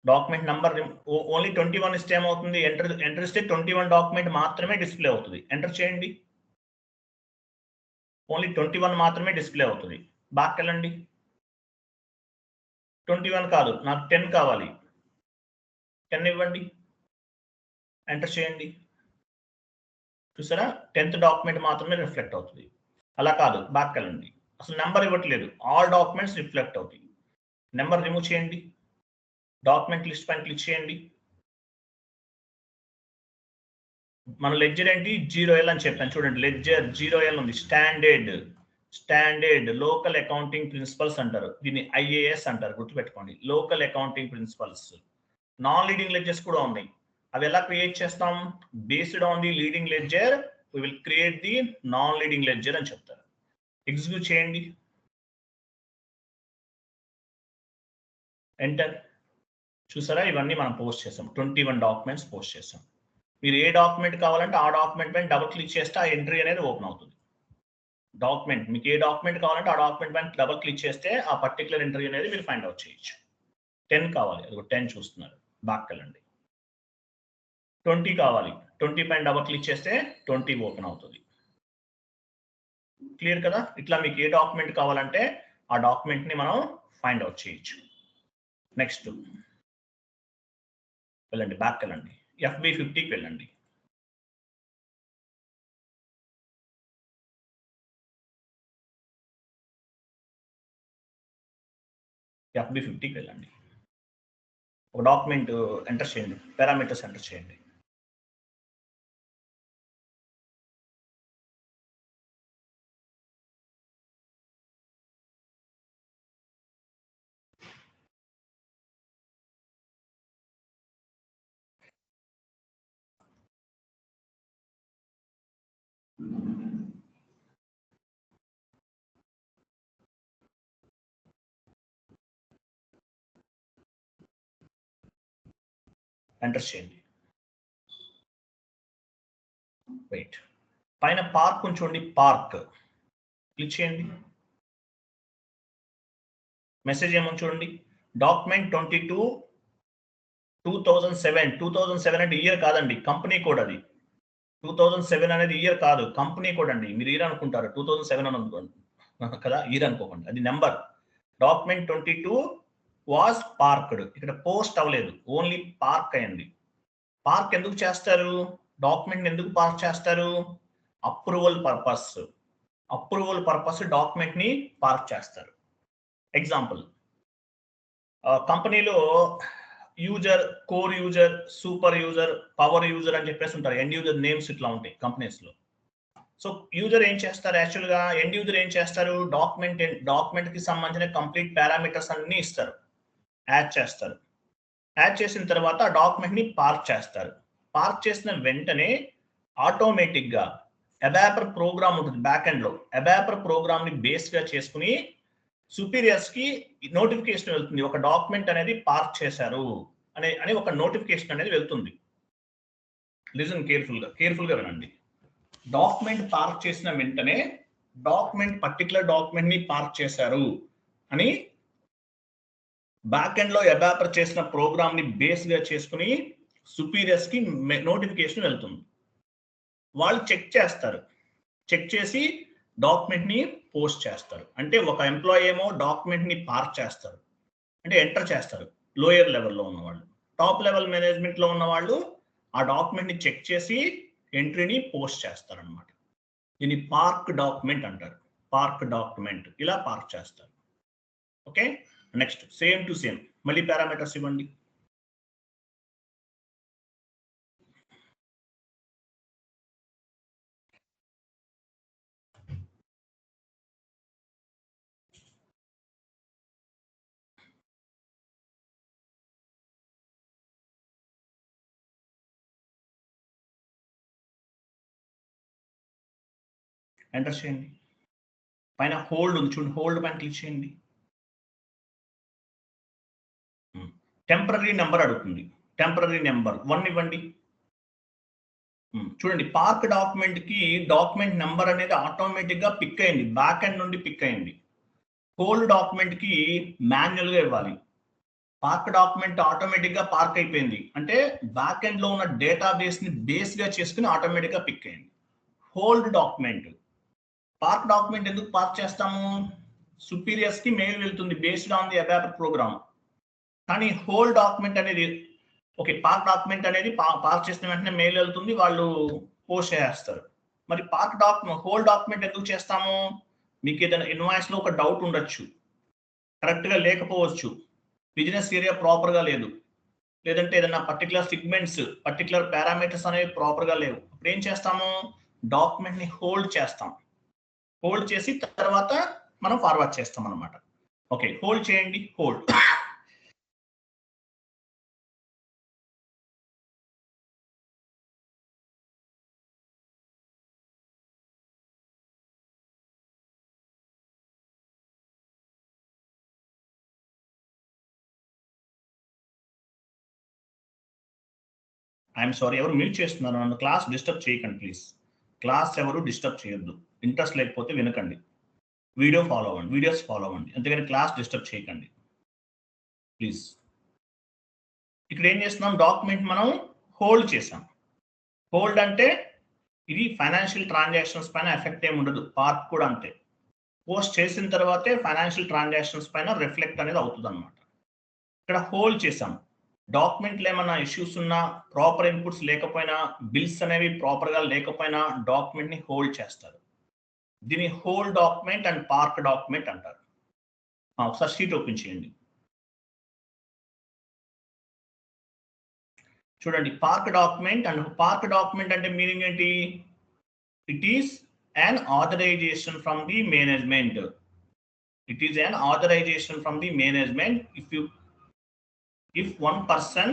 డాక్యుమెంట్ నంబర్ ఓన్లీ 21 ఇస్తే ఏమవుతుంది? ఎంటర్ ఇస్తే 21 డాక్యుమెంట్ మాత్రమే డిస్ప్లే అవుతుంది. ఎంటర్ చేయండి. ఓన్లీ 21 మాత్రమే డిస్ప్లే అవుతుంది. బ్యాక్ వెళ్ళండి. 21 కాదు, నాకు 10 కావాలి. 10 ఇవ్వండి. ఎంటర్ చేయండి. చూసారా, 10th డాక్యుమెంట్ మాత్రమే రిఫ్లెక్ట్ అవుతుంది. అలా కాదు, బ్యాక్ వెళ్ళండి. అసలు నెంబర్ ఇవ్వట్లేదు, ఆల్ డాక్యుమెంట్స్ రిఫ్లెక్ట్ అవుతాయి. నెంబర్ రిమూవ్ చేయండి. డాక్యుమెంట్ లిస్ట్ పైన క్లిక్ చేయండి. మన లెడ్జర్ ఏంటి 0L అని చెప్పాను చూడండి. లెడ్జర్ 0L ఉంది. స్టాండర్డ్ లోకల్ అకౌంటింగ్ ప్రిన్సిపల్స్ అంటారు. దీన్ని IAS అంటారు, గుర్తుపెట్టుకోండి. Local accounting principles. Non leading ledgers కూడా ఉన్నాయి. అవి ఎలా క్రియేట్ చేస్తాం? Based on the leading ledger we will create the non leading ledger అని చెప్తారు. ఎగ్జిక్యూట్ చేయండి. ఎంటర్. చూసారా, ఇవన్నీ మనం పోస్ట్ చేసాం. 21 డాక్యుమెంట్స్ పోస్ట్ చేసాం. మీరు ఏ డాక్యుమెంట్ కావాలంటే ఆ డాక్యుమెంట్ పైన డబుల్ క్లిక్ చేస్తే ఆ ఎంట్రీ అనేది ఓపెన్ అవుతుంది. డాక్యుమెంట్ మీకు ఏ డాక్యుమెంట్ కావాలంటే ఆ డాక్యుమెంట్ పైన డబుల్ క్లిక్ చేస్తే ఆ పర్టికులర్ ఎంట్రీ అనేది మీరు ఫైండ్ అవుట్ చేయొచ్చు. 10 కావాలి, అది 10 చూస్తున్నారు, బ్యాక్ వెళ్ళండి. 20 కావాలి, 20 పైన డబుల్ క్లిక్ చేస్తే 20 ఓపెన్ అవుతుంది. క్లియర్ కదా? ఇట్లా మీకు ఏ డాక్యుమెంట్ కావాలంటే ఆ డాక్యుమెంట్ ని మనం ఫైండ్ అవుట్ చేయొచ్చు. నెక్స్ట్ వెళ్ళండి, బ్యాక్ వెళ్ళండి, FB50కి వెళ్ళండి. FB50కి వెళ్ళండి. ఒక డాక్యుమెంట్ ఎంటర్ చేయండి, పారామీటర్స్ ఎంటర్ చేయండి. ఎంటర్ చేయండి. వెయిట్, పైన పార్క్ ఉంచండి, పార్క్ క్లిక్ చేయండి. మెసేజ్ ఏమో చూడండి, డాక్యుమెంట్ 22 2007 అంటే ఇయర్ కాదండి, కంపెనీ కోడ్. అది 2007 అనేది ఇయర్ కాదు, కంపెనీ కోడ్ అండి. మీరు ఇయర్ అనుకుంటారు, 2007 అని అనుకోండి కదా, ఇయర్ అనుకోకండి, అది నెంబర్. Document 22 was parked. ఇక్కడ పోస్ట్ అవ్వలేదు, ఓన్లీ పార్క్ అయింది. పార్క్ ఎందుకు చేస్తారు? డాక్యుమెంట్ ఎందుకు పార్క్ చేస్తారు? అప్రూవల్ పర్పస్ డాక్యుమెంట్ ని పార్క్ చేస్తారు. ఎగ్జాంపుల్, కంపెనీలో user, core user, super user, power user అని చెప్పేసి ఉంటారు. ఎండ్ యూజర్ నేమ్స్ ఇట్లా ఉంటాయి కంపెనీస్ లో. సో యూజర్ ఏం చేస్తారు, యాక్చువల్ గా ఎండ్ యూజర్ ఏం చేస్తారు, డాక్యుమెంట్ కి సంబంధించిన కంప్లీట్ పారామీటర్స్ అన్ని ఇస్తారు, యాడ్ చేస్తారు. యాడ్ చేసిన తర్వాత ఆ డాక్యుమెంట్ ని పార్క్ చేస్తారు. పార్క్ చేసిన వెంటనే ఆటోమేటిక్ గా అబాపర్ ప్రోగ్రామ్ ఉంటుంది బ్యాక్ ఎండ్ లో. అబాపర్ ప్రోగ్రామ్ ని బేస్ గా చేసుకుని సుపీరియర్స్ కి నోటిఫికేషన్ వెళ్తుంది, ఒక డాక్యుమెంట్ అనేది పార్క్ చేశారు అని ఒక నోటిఫికేషన్ అనేది వెళ్తుంది. లిజన్ కేర్ఫుల్ గా వినండి. డాక్యుమెంట్ పార్క్ చేసిన వెంటనే పర్టికులర్ డాక్యుమెంట్ ని పార్క్ చేశారు అని బ్యాక్ ఎండ్ లో అబాపర్ చేసిన ప్రోగ్రామ్ ని బేస్ గా చేసుకుని సుపీరియర్స్ కి నోటిఫికేషన్ వెళ్తుంది. వాళ్ళు చెక్ చేసి డాక్యుమెంట్ ని పోస్ట్ చేస్తారు. అంటే ఒక ఎంప్లాయీ ఏమో డాక్యుమెంట్ ని పార్క్ చేస్తారు, అంటే ఎంటర్ చేస్తారు లోయర్ లెవెల్లో ఉన్న వాళ్ళు. టాప్ లెవెల్ మేనేజ్మెంట్ లో ఉన్న వాళ్ళు ఆ డాక్యుమెంట్ ని చెక్ చేసి ఎంట్రీని పోస్ట్ చేస్తారు అనమాట. దీన్ని పార్క్ డాక్యుమెంట్ అంటారు. పార్క్ డాక్యుమెంట్ ఇలా పార్క్ చేస్తారు. Okay, next same to same మళ్ళీ పారామీటర్స్ ఇవ్వండి. ఎంటర్ చేయండి. పైన హోల్డ్ ఉంది చూడండి, హోల్డ్ పైన క్లిక్ చేయండి. టెంపరరీ నెంబర్ అడుగుతుంది, టెంపరరీ నెంబర్ 1 ఇవ్వండి. చూడండి, పార్క్ డాక్యుమెంట్ కి డాక్యుమెంట్ నెంబర్ అనేది ఆటోమేటిక్ గా పిక్ అయింది, బ్యాక్ ఎండ్ నుండి పిక్ అయింది. హోల్డ్ డాక్యుమెంట్ కి మాన్యువల్ గా ఇవ్వాలి. పార్క్ డాక్యుమెంట్ ఆటోమేటిక్ గా పార్క్ అయిపోయింది అంటే బ్యాక్ ఎండ్ లో ఉన్న డేటాబేస్ ని బేస్ గా చేసుకుని ఆటోమేటిక్ గా పిక్ అయింది. హోల్డ్ డాక్యుమెంట్, పార్క్ డాక్యుమెంట్ ఎందుకు పార్క్ చేస్తాము, సుపీరియర్స్ కి మెయిల్ వెళ్తుంది based on the ABAPer programme. కానీ హోల్డ్ డాక్యుమెంట్ అనేది ఓకే, పార్క్ డాక్యుమెంట్ అనేది పార్క్ చేసిన వెంటనే మెయిల్ వెళ్తుంది, వాళ్ళు పోస్ట్ చేస్తారు. మరి హోల్డ్ డాక్యుమెంట్ ఎందుకు చేస్తాము, మీకు ఏదైనా ఇన్వాయిస్ లో ఒక డౌట్ ఉండొచ్చు, కరెక్ట్ గా లేకపోవచ్చు, బిజినెస్ ఏరియా ప్రాపర్ గా లేదు, లేదంటే ఏదైనా పర్టికులర్ సిగ్మెంట్స్, పర్టికులర్ పారామీటర్స్ అనేవి ప్రాపర్ గా లేవు. ఇప్పుడు ఏం చేస్తాము, డాక్యుమెంట్ ని హోల్డ్ చేస్తాం. హోల్డ్ చేసి తర్వాత మనం ఫార్వర్డ్ చేస్తాం అనమాట. ఓకే, హోల్డ్ చేయండి. హోల్డ్ ఐఎమ్ సారీ, ఎవరు మ్యూట్ చేస్తున్నారు నన్ను? క్లాస్ డిస్టర్బ్ చేయకండి ప్లీజ్. క్లాస్ ఎవరు డిస్టర్బ్ చేయొద్దు. ఇంట్రెస్ట్ లేకపోతే వినకండి. వీడియోస్ ఫాలో అవ్వండి, అంతేగాని క్లాస్ డిస్టర్బ్ చేయకండి ప్లీజ్. ఇక్కడ ఏం చేస్తున్నాం, డాక్యుమెంట్ మనం హోల్డ్ చేసాం. హోల్డ్ అంటే ఇది ఫైనాన్షియల్ ట్రాన్సాక్షన్స్ పైన ఎఫెక్ట్ ఏమి ఉండదు. పార్క్ కూడా అంతే, పోస్ట్ చేసిన తర్వాతే ఫైనాన్షియల్ ట్రాన్సాక్షన్స్ పైన రిఫ్లెక్ట్ అనేది అవుతుంది అనమాట. ఇక్కడ హోల్డ్ చేసాం. డాక్యుమెంట్లో ఏమైనా ఇష్యూస్ ఉన్నా, ప్రాపర్ ఇన్పుట్స్ లేకపోయినా, బిల్స్ అనేవి ప్రాపర్ గా లేకపోయినా డాక్యుమెంట్ ని హోల్డ్ చేస్తారు. దీని hold document and park document అంటారు. ఒకసారి షీట్ ఓపెన్ చేయండి. చూడండి, పార్క్ డాక్యుమెంట్ అంటే మీనింగ్ ఏంటి? It is an authorization from the management. It is an authorization from the management. If one person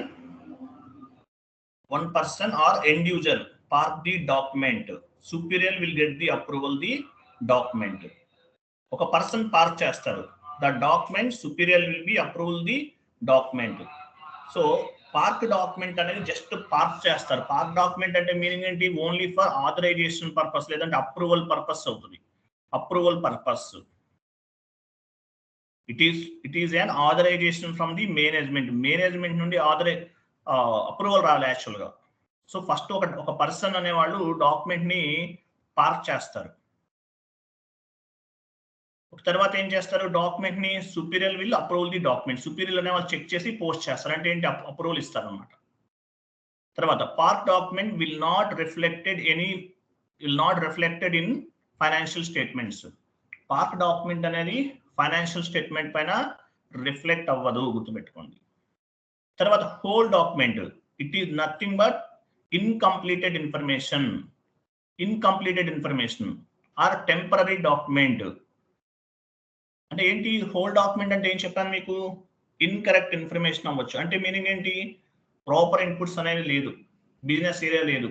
or end user park the document, superior will get the approval the document. ఒక person park చేస్తారు, the document superior will be approval the document. So park document అనేది just park చేస్తారు. Park document అంటే meaning ఏంటి? Only for authorisation purpose, లేదంటే approval purpose అవుతుంది. Approval purpose. It is an authorization from the management నుండి approval రావాలి actual గా. So first ఒక పర్సన్ అనేవాళ్ళు డాక్యుమెంట్ ని పార్క్ చేస్తారు. తర్వాత ఏం చేస్తారు, డాక్యుమెంట్ ని superior will approval the document. Superior అనే వాళ్ళు చెక్ చేసి పోస్ట్ చేస్తారు. అంటే ఏంటి? అప్రూవల్ ఇస్తారు అనమాట. తర్వాత park document will not reflected in financial statements. Park document అనేది ఫైనాన్షియల్ స్టేట్మెంట్ పైన రిఫ్లెక్ట్ అవ్వదు, గుర్తుపెట్టుకోండి. తర్వాత whole document, it is nothing but incompleted information are temporary document. అంటే ఏంటి? హోల్ డాక్యుమెంట్ అంటే ఏం చెప్పాను మీకు? ఇన్కరెక్ట్ ఇన్ఫర్మేషన్ అవ్వచ్చు. అంటే మీనింగ్ ఏంటి? ప్రాపర్ ఇన్పుట్స్ అనేవి లేదు, బిజినెస్ ఏరియా లేదు,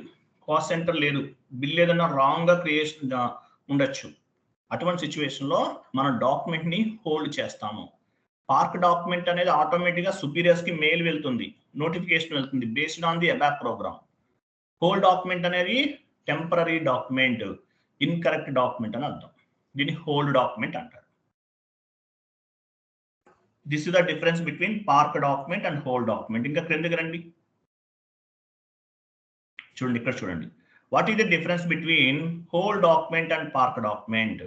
కాస్ట్ సెంటర్ లేదు, బిల్ ఏదైనా రాంగ్ గా క్రియేషన్ ఉండొచ్చు. అటువంటి సిచ్యువేషన్ లో మనం డాక్యుమెంట్ ని హోల్డ్ చేస్తాము. పార్క్ డాక్యుమెంట్ అనేది ఆటోమేటిక్ గా సుపీరియర్స్ కి మెయిల్ వెళ్తుంది, నోటిఫికేషన్ వెళ్తుంది based on the above program. Hold document అనేది టెంపరరీ డాక్యుమెంట్, ఇన్కరెక్ట్ డాక్యుమెంట్ అని అర్థం. దీన్ని హోల్డ్ డాక్యుమెంట్ అంటారు. This is the difference between park document and hold document. ఇంకా క్రిందకి రండి, చూడండి ఇక్కడ చూడండి. What is the difference between hold document and park document?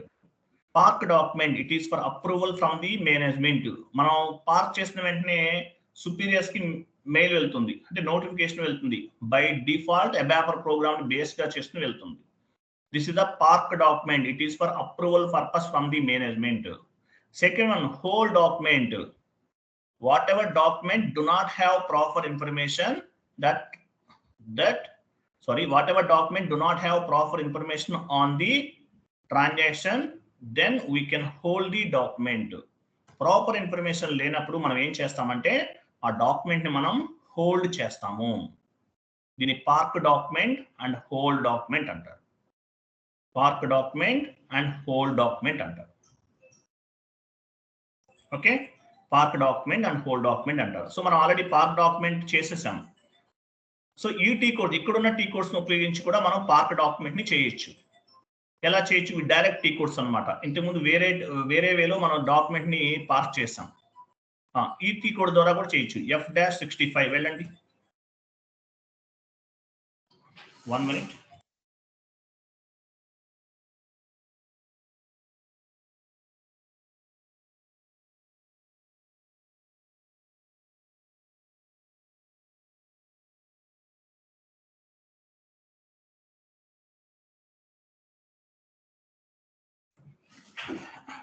Park document it is for approval from the management. మనం park చేసిన వెంటనే సుపీరియర్స్ కి మెయిల్ వెళ్తుంది, అంటే నోటిఫికేషన్ వెళ్తుంది. By default ABAPer programme base గా చేసుకుని వెళ్తుంది. This is the park document. It is for approval purpose from the management. Second one, whole document. Whatever document do not have proper information whatever document do not have proper information on the transaction, then we can hold the document. Proper information లేనప్పుడు మనం ఏం చేస్తామంటే ఆ document ని మనం hold చేస్తాము. దీని park document and hold document అంటారు. Park document and hold document అంటారు. Okay, park document and hold document అంటారు. సో మనం ఆల్రెడీ పార్క్ డాక్యుమెంట్ చేసేసాం. సో ఈ టీ కోడ్, ఇక్కడున్న టీ కోడ్స్ ఉపయోగించి కూడా మనం పార్క్ డాక్యుమెంట్ ని చేయొచ్చు. ఎలా చేయొచ్చు? డైరెక్ట్ టీ కోడ్స్ అనమాట. ఇంతకుముందు వేరే వేలో మనం డాక్యుమెంట్ ని పార్క్ చేసాం. ఈ టీ కోడ్ ద్వారా కూడా చేయొచ్చు. F-65 వెళ్ళండి, 1 minute.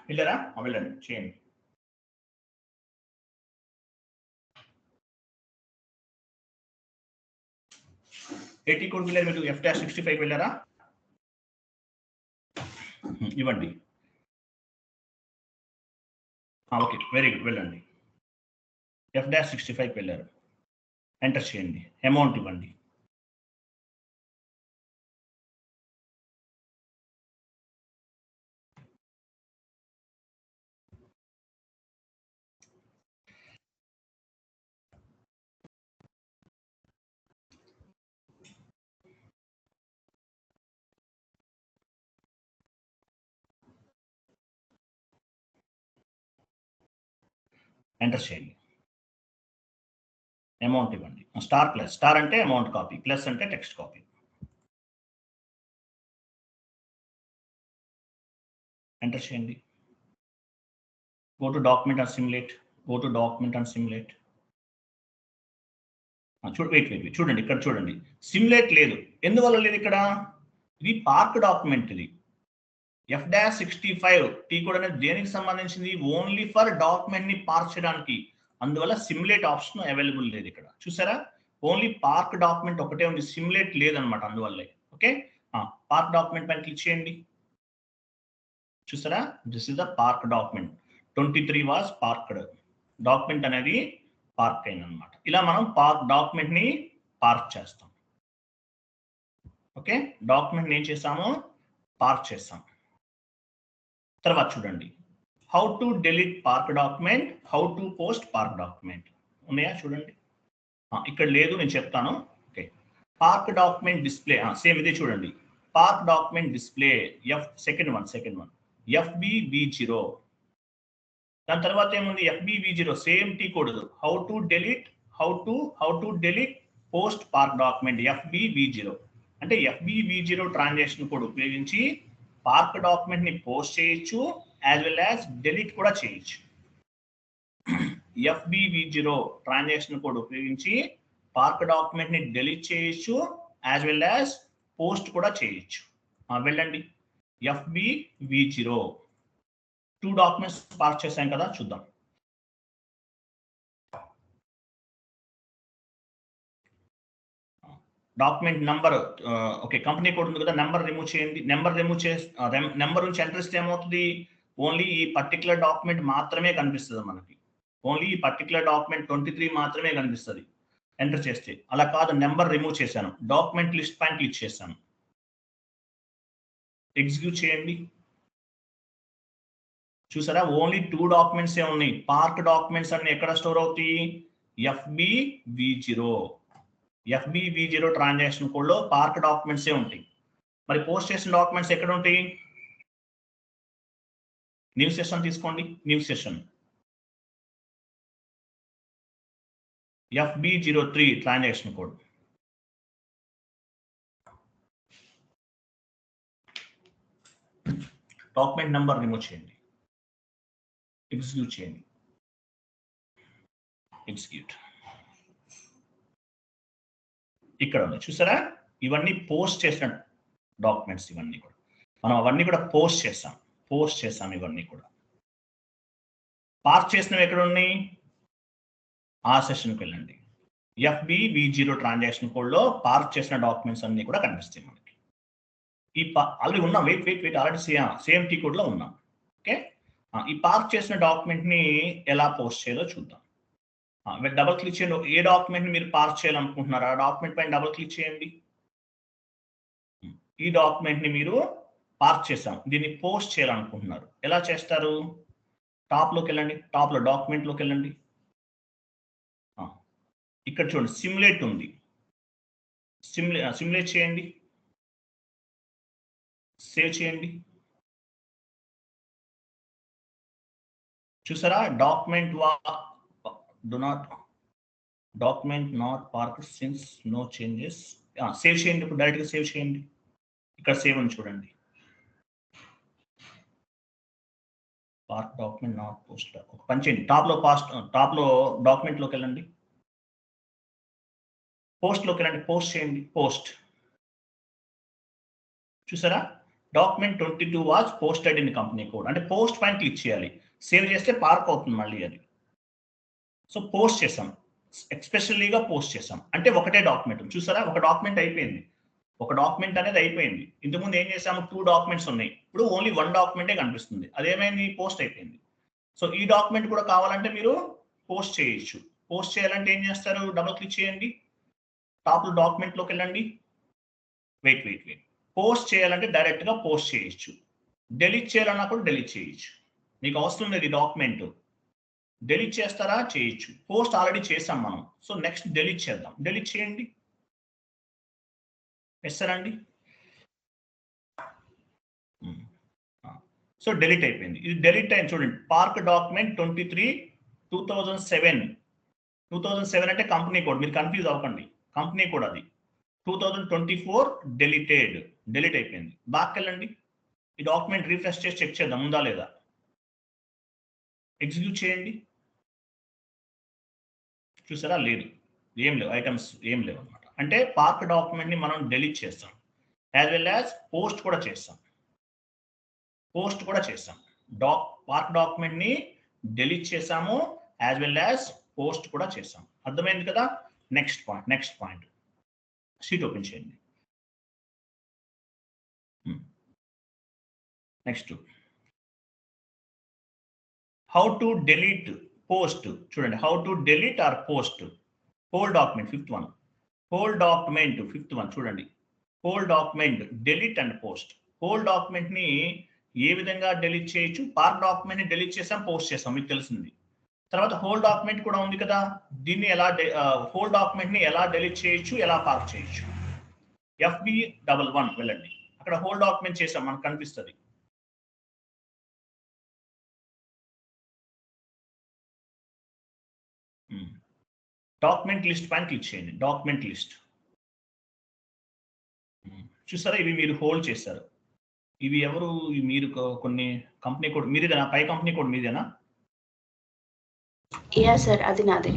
వెళ్ళారా? వెళ్ళండి, చేయండి. ఏ టీ కోడ్ వెళ్ళారు మీరు? F-65 వెళ్ళారా? ఇవ్వండి. ఓకే, వెరీ గుడ్, వెళ్ళండి. F-65 వెళ్ళారు. ఎంటర్ చేయండి, అమౌంట్ ఇవ్వండి. ఎంటర్ చేయండి, అమౌంట్ ఇవ్వండి. స్టార్ ప్లస్, స్టార్ అంటే అమౌంట్ కాపీ, ప్లస్ అంటే టెక్స్ట్ కాపీ. ఎంటర్ చేయండి. Go to document and simulate. Wait చూడండి, ఇక్కడ చూడండి, సిమ్యులేట్ లేదు. ఎందువల్ల లేదు ఇక్కడ? ఇది పార్క్ డాక్యుమెంట్. ఇది F-65 టీ కోడ్ అనేది దేనికి సంబంధించింది? ఓన్లీ ఫర్ డాక్యుమెంట్ ని పార్క్ చేయడానికి. అందువల్ల సిమ్యులేట్ ఆప్షన్ అవైలబుల్ లేదు ఇక్కడ. చూసారా, ఓన్లీ పార్క్ డాక్యుమెంట్ ఒకటే ఉంది, సిమ్యులేట్ లేదనమాట. అందువల్ల ఓకే, పార్క్ డాక్యుమెంట్ పైన క్లిక్ చేయండి. చూసారా, this is the park document. 23 was parked document అనేది పార్క్ అయింది అనమాట. ఇలా మనం పార్క్ డాక్యుమెంట్ ని పార్క్ చేస్తాం. ఓకే, డాక్యుమెంట్ ఏం చేసాము? పార్క్ చేస్తాం. తర్వాత చూడండి, how to delete park document, how to post park document ఉన్నాయా? చూడండి, ఇక్కడ లేదు, నేను చెప్తాను. Okay, park document display, same ఇదే చూడండి. Park document display second one FBV0. దాని తర్వాత ఏముంది? FBV0 same T code. How to delete post park document FBV0 అంటే FBV0 ట్రాన్సాక్షన్ కోడ్ ఉపయోగించి పార్క్ డాక్యుమెంట్ ని పోస్ట్ చేయొచ్చు, యాజ్ వెల్ యాజ్ డిలీట్ కూడా చేయొచ్చు. FBV0 ట్రాన్సాక్షన్ కోడ్ ఉపయోగించి పార్క్ డాక్యుమెంట్ ని డిలీట్ చేయొచ్చు, యాజ్ వెల్ యాజ్ పోస్ట్ కూడా చేయొచ్చు. వెళ్ళండి, FBV0 2 డాక్యుమెంట్స్ పార్క్ చేశాం కదా, చూద్దాం. Document number, okay, company code ఉంది కదా, నెంబర్ రిమూవ్ చేయండి. నెంబర్ నుంచి ఎంటర్ ఇస్తే ఏమవుతుంది? ఓన్లీ ఈ పర్టికులర్ డాక్యుమెంట్ మాత్రమే కనిపిస్తుంది మనకి. ఓన్లీ ఈ పర్టికులర్ డాక్యుమెంట్ 23 మాత్రమే కనిపిస్తుంది ఎంటర్ చేస్తే. అలా కాదు, నెంబర్ రిమూవ్ చేశాను. డాక్యుమెంట్ లిస్ట్ పైన క్లిక్ చేశాను. ఎగ్జిక్యూట్ చేయండి. చూసారా, ఓన్లీ 2 డాక్యుమెంట్స్ ఏ ఉన్నాయి. పార్క్ డాక్యుమెంట్స్ అన్ని ఎక్కడ స్టోర్ అవుతాయి? FBV0 ట్రాన్సాక్షన్ కోడ్ లో పార్క్ డాక్యుమెంట్స్ ఏ ఉంటాయి. మరి పోస్ట్ చేసిన డాక్యుమెంట్స్ ఎక్కడ ఉంటాయి? న్యూ సెషన్ తీసుకోండి, new session FB03 transaction code. Document number remove చేయండి, ఎగ్జిక్యూట్ చేయండి. ఎగ్జిక్యూట్. ఇక్కడ ఉంది చూసారా, ఇవన్నీ పోస్ట్ చేసిన డాక్యుమెంట్స్. ఇవన్నీ కూడా మనం అవన్నీ కూడా పోస్ట్ చేసాం. ఇవన్నీ కూడా పార్క్ చేసినవి ఎక్కడ ఉన్నాయి? ఆ సెషన్కి వెళ్ళండి. FBV0 ట్రాన్సాక్షన్ కోడ్ లో పార్క్ చేసిన డాక్యుమెంట్స్ అన్ని కూడా కనిపిస్తాయి మనకి. ఆల్రెడీ ఉన్నాం, wait already same T code లో ఉన్నాం. ఓకే, ఈ పార్క్ చేసిన డాక్యుమెంట్ ని ఎలా పోస్ట్ చేయాలో చూద్దాం. డబుల్ క్లిక్ చేయండి. ఏ డాక్యుమెంట్ ని మీరు పార్క్ చేయాలనుకుంటున్నారో ఆ డాక్యుమెంట్ పైన డబుల్ క్లిక్ చేయండి. ఈ డాక్యుమెంట్ ని మీరు పార్క్ చేసాం, దీన్ని పోస్ట్ చేయాలనుకుంటున్నారు. ఎలా చేస్తారు? టాప్ లోకి వెళ్ళండి, టాప్ లో డాక్యుమెంట్ లోకి వెళ్ళండి. ఇక్కడ చూడండి, సిమ్యులేట్ ఉంది. సిమ్యులేట్ చేయండి, సేవ్ చేయండి. చూసారా, document not park since no changes. Save చేయండి. ఇప్పుడు డైరెక్ట్ గా సేవ్ చేయండి. ఇక్కడ సేవ్ అని చూడండి. Park document not post. ఒక పని చేయండి, టాప్ లో డాక్యుమెంట్ లోకి వెళ్ళండి, పోస్ట్ లోకి వెళ్ళండి, పోస్ట్ చేయండి. పోస్ట్. చూసారా, document 22 was posted in company code. అంటే పోస్ట్ పైన క్లిక్ చేయాలి. సేవ్ చేస్తే పార్క్ అవుతుంది మళ్ళీ అది. సో పోస్ట్ చేసాం. ఎక్స్పెషల్లీగా పోస్ట్ చేసాం. అంటే ఒకటే డాక్యుమెంట్ చూసారా, ఒక డాక్యుమెంట్ అయిపోయింది. ఒక డాక్యుమెంట్ అనేది అయిపోయింది. ఇంతకుముందు ఏం చేసాము, 2 డాక్యుమెంట్స్ ఉన్నాయి. ఇప్పుడు ఓన్లీ 1 డాక్యుమెంటే కనిపిస్తుంది. అదేమైంది, పోస్ట్ అయిపోయింది. సో ఈ డాక్యుమెంట్ కూడా కావాలంటే మీరు పోస్ట్ చేయొచ్చు. పోస్ట్ చేయాలంటే ఏం చేస్తారు, డబుల్ క్లిక్ చేయండి, టాప్ డాక్యుమెంట్లోకి వెళ్ళండి. వెయిట్ పోస్ట్ చేయాలంటే డైరెక్ట్ గా పోస్ట్ చేయొచ్చు. డెలీట్ చేయాలన్నా కూడా డెలీట్ చేయొచ్చు. మీకు అవసరం లేదు ఈ డాక్యుమెంట్. డెలీట్ చేస్తారా, చేయొచ్చు. పోస్ట్ ఆల్రెడీ చేసాం మనం. సో నెక్స్ట్ డెలీట్ చేద్దాం. డెలీట్ చేయండి. వేస్తారండి. సో డెలీట్ అయిపోయింది. ఇది డెలీట్ అయింది చూడండి. Park document 23 2007. 2007 అంటే కంపెనీ కోడ్, మీరు కన్ఫ్యూజ్ అవ్వకండి. కంపెనీ కోడ్ అది. 2024 డెలీట్ అయిపోయింది. బ్యాక్ వెళ్ళండి. ఈ డాక్యుమెంట్ రీఫ్రెష్ చేసి చెక్ చేద్దాం ఉందా లేదా. ఎగ్జిక్యూట్ చేయండి. చూసారా, లేదు, ఏం లేవు, ఐటమ్స్ ఏం లేవు అనమాట. అంటే పార్క్ డాక్యుమెంట్ ని మనం డెలీట్ చేస్తాం, యాజ్ వెల్ యాజ్ పోస్ట్ కూడా చేస్తాం. పార్క్ డాక్యుమెంట్ ని డెలీట్ చేసాము, యాజ్ వెల్ యాజ్ పోస్ట్ కూడా చేసాం. అర్థమైంది కదా. నెక్స్ట్ పాయింట్ షీట్ ఓపెన్ చేయండి. Next how to delete post. చూడండి, how to delete or post whole document. Fifth one చూడండి. Whole document delete and post. Whole document ని ఏ విధంగా డెలీట్ చేయొచ్చు, పార్క్ డాక్యుమెంట్ ని డెలీట్ చేసాం, పోస్ట్ చేసాం, మీకు తెలిసింది. తర్వాత హోల్ డాక్యుమెంట్ కూడా ఉంది కదా, దీన్ని ఎలా హోల్ డాక్యుమెంట్ ని ఎలా డెలీట్ చేయొచ్చు, ఎలా పార్క్ చేయొచ్చు. FB11 వెళ్ళండి. అక్కడ హోల్ డాక్యుమెంట్ చేసాం, మనకు కనిపిస్తుంది. డాక్యుమెంట్ లిస్ట్ పైన క్లిక్ చేయండి. డాక్యుమెంట్ లిస్ట్ చూసారా, ఇవి మీరు హోల్డ్ చేశారు. ఇవి ఎవరు, మీరు కొన్ని కంపెనీ కోడ్ మీదేనా, పై కంపెనీ కోడ్ మీదేనా? సార్, అది నాదే.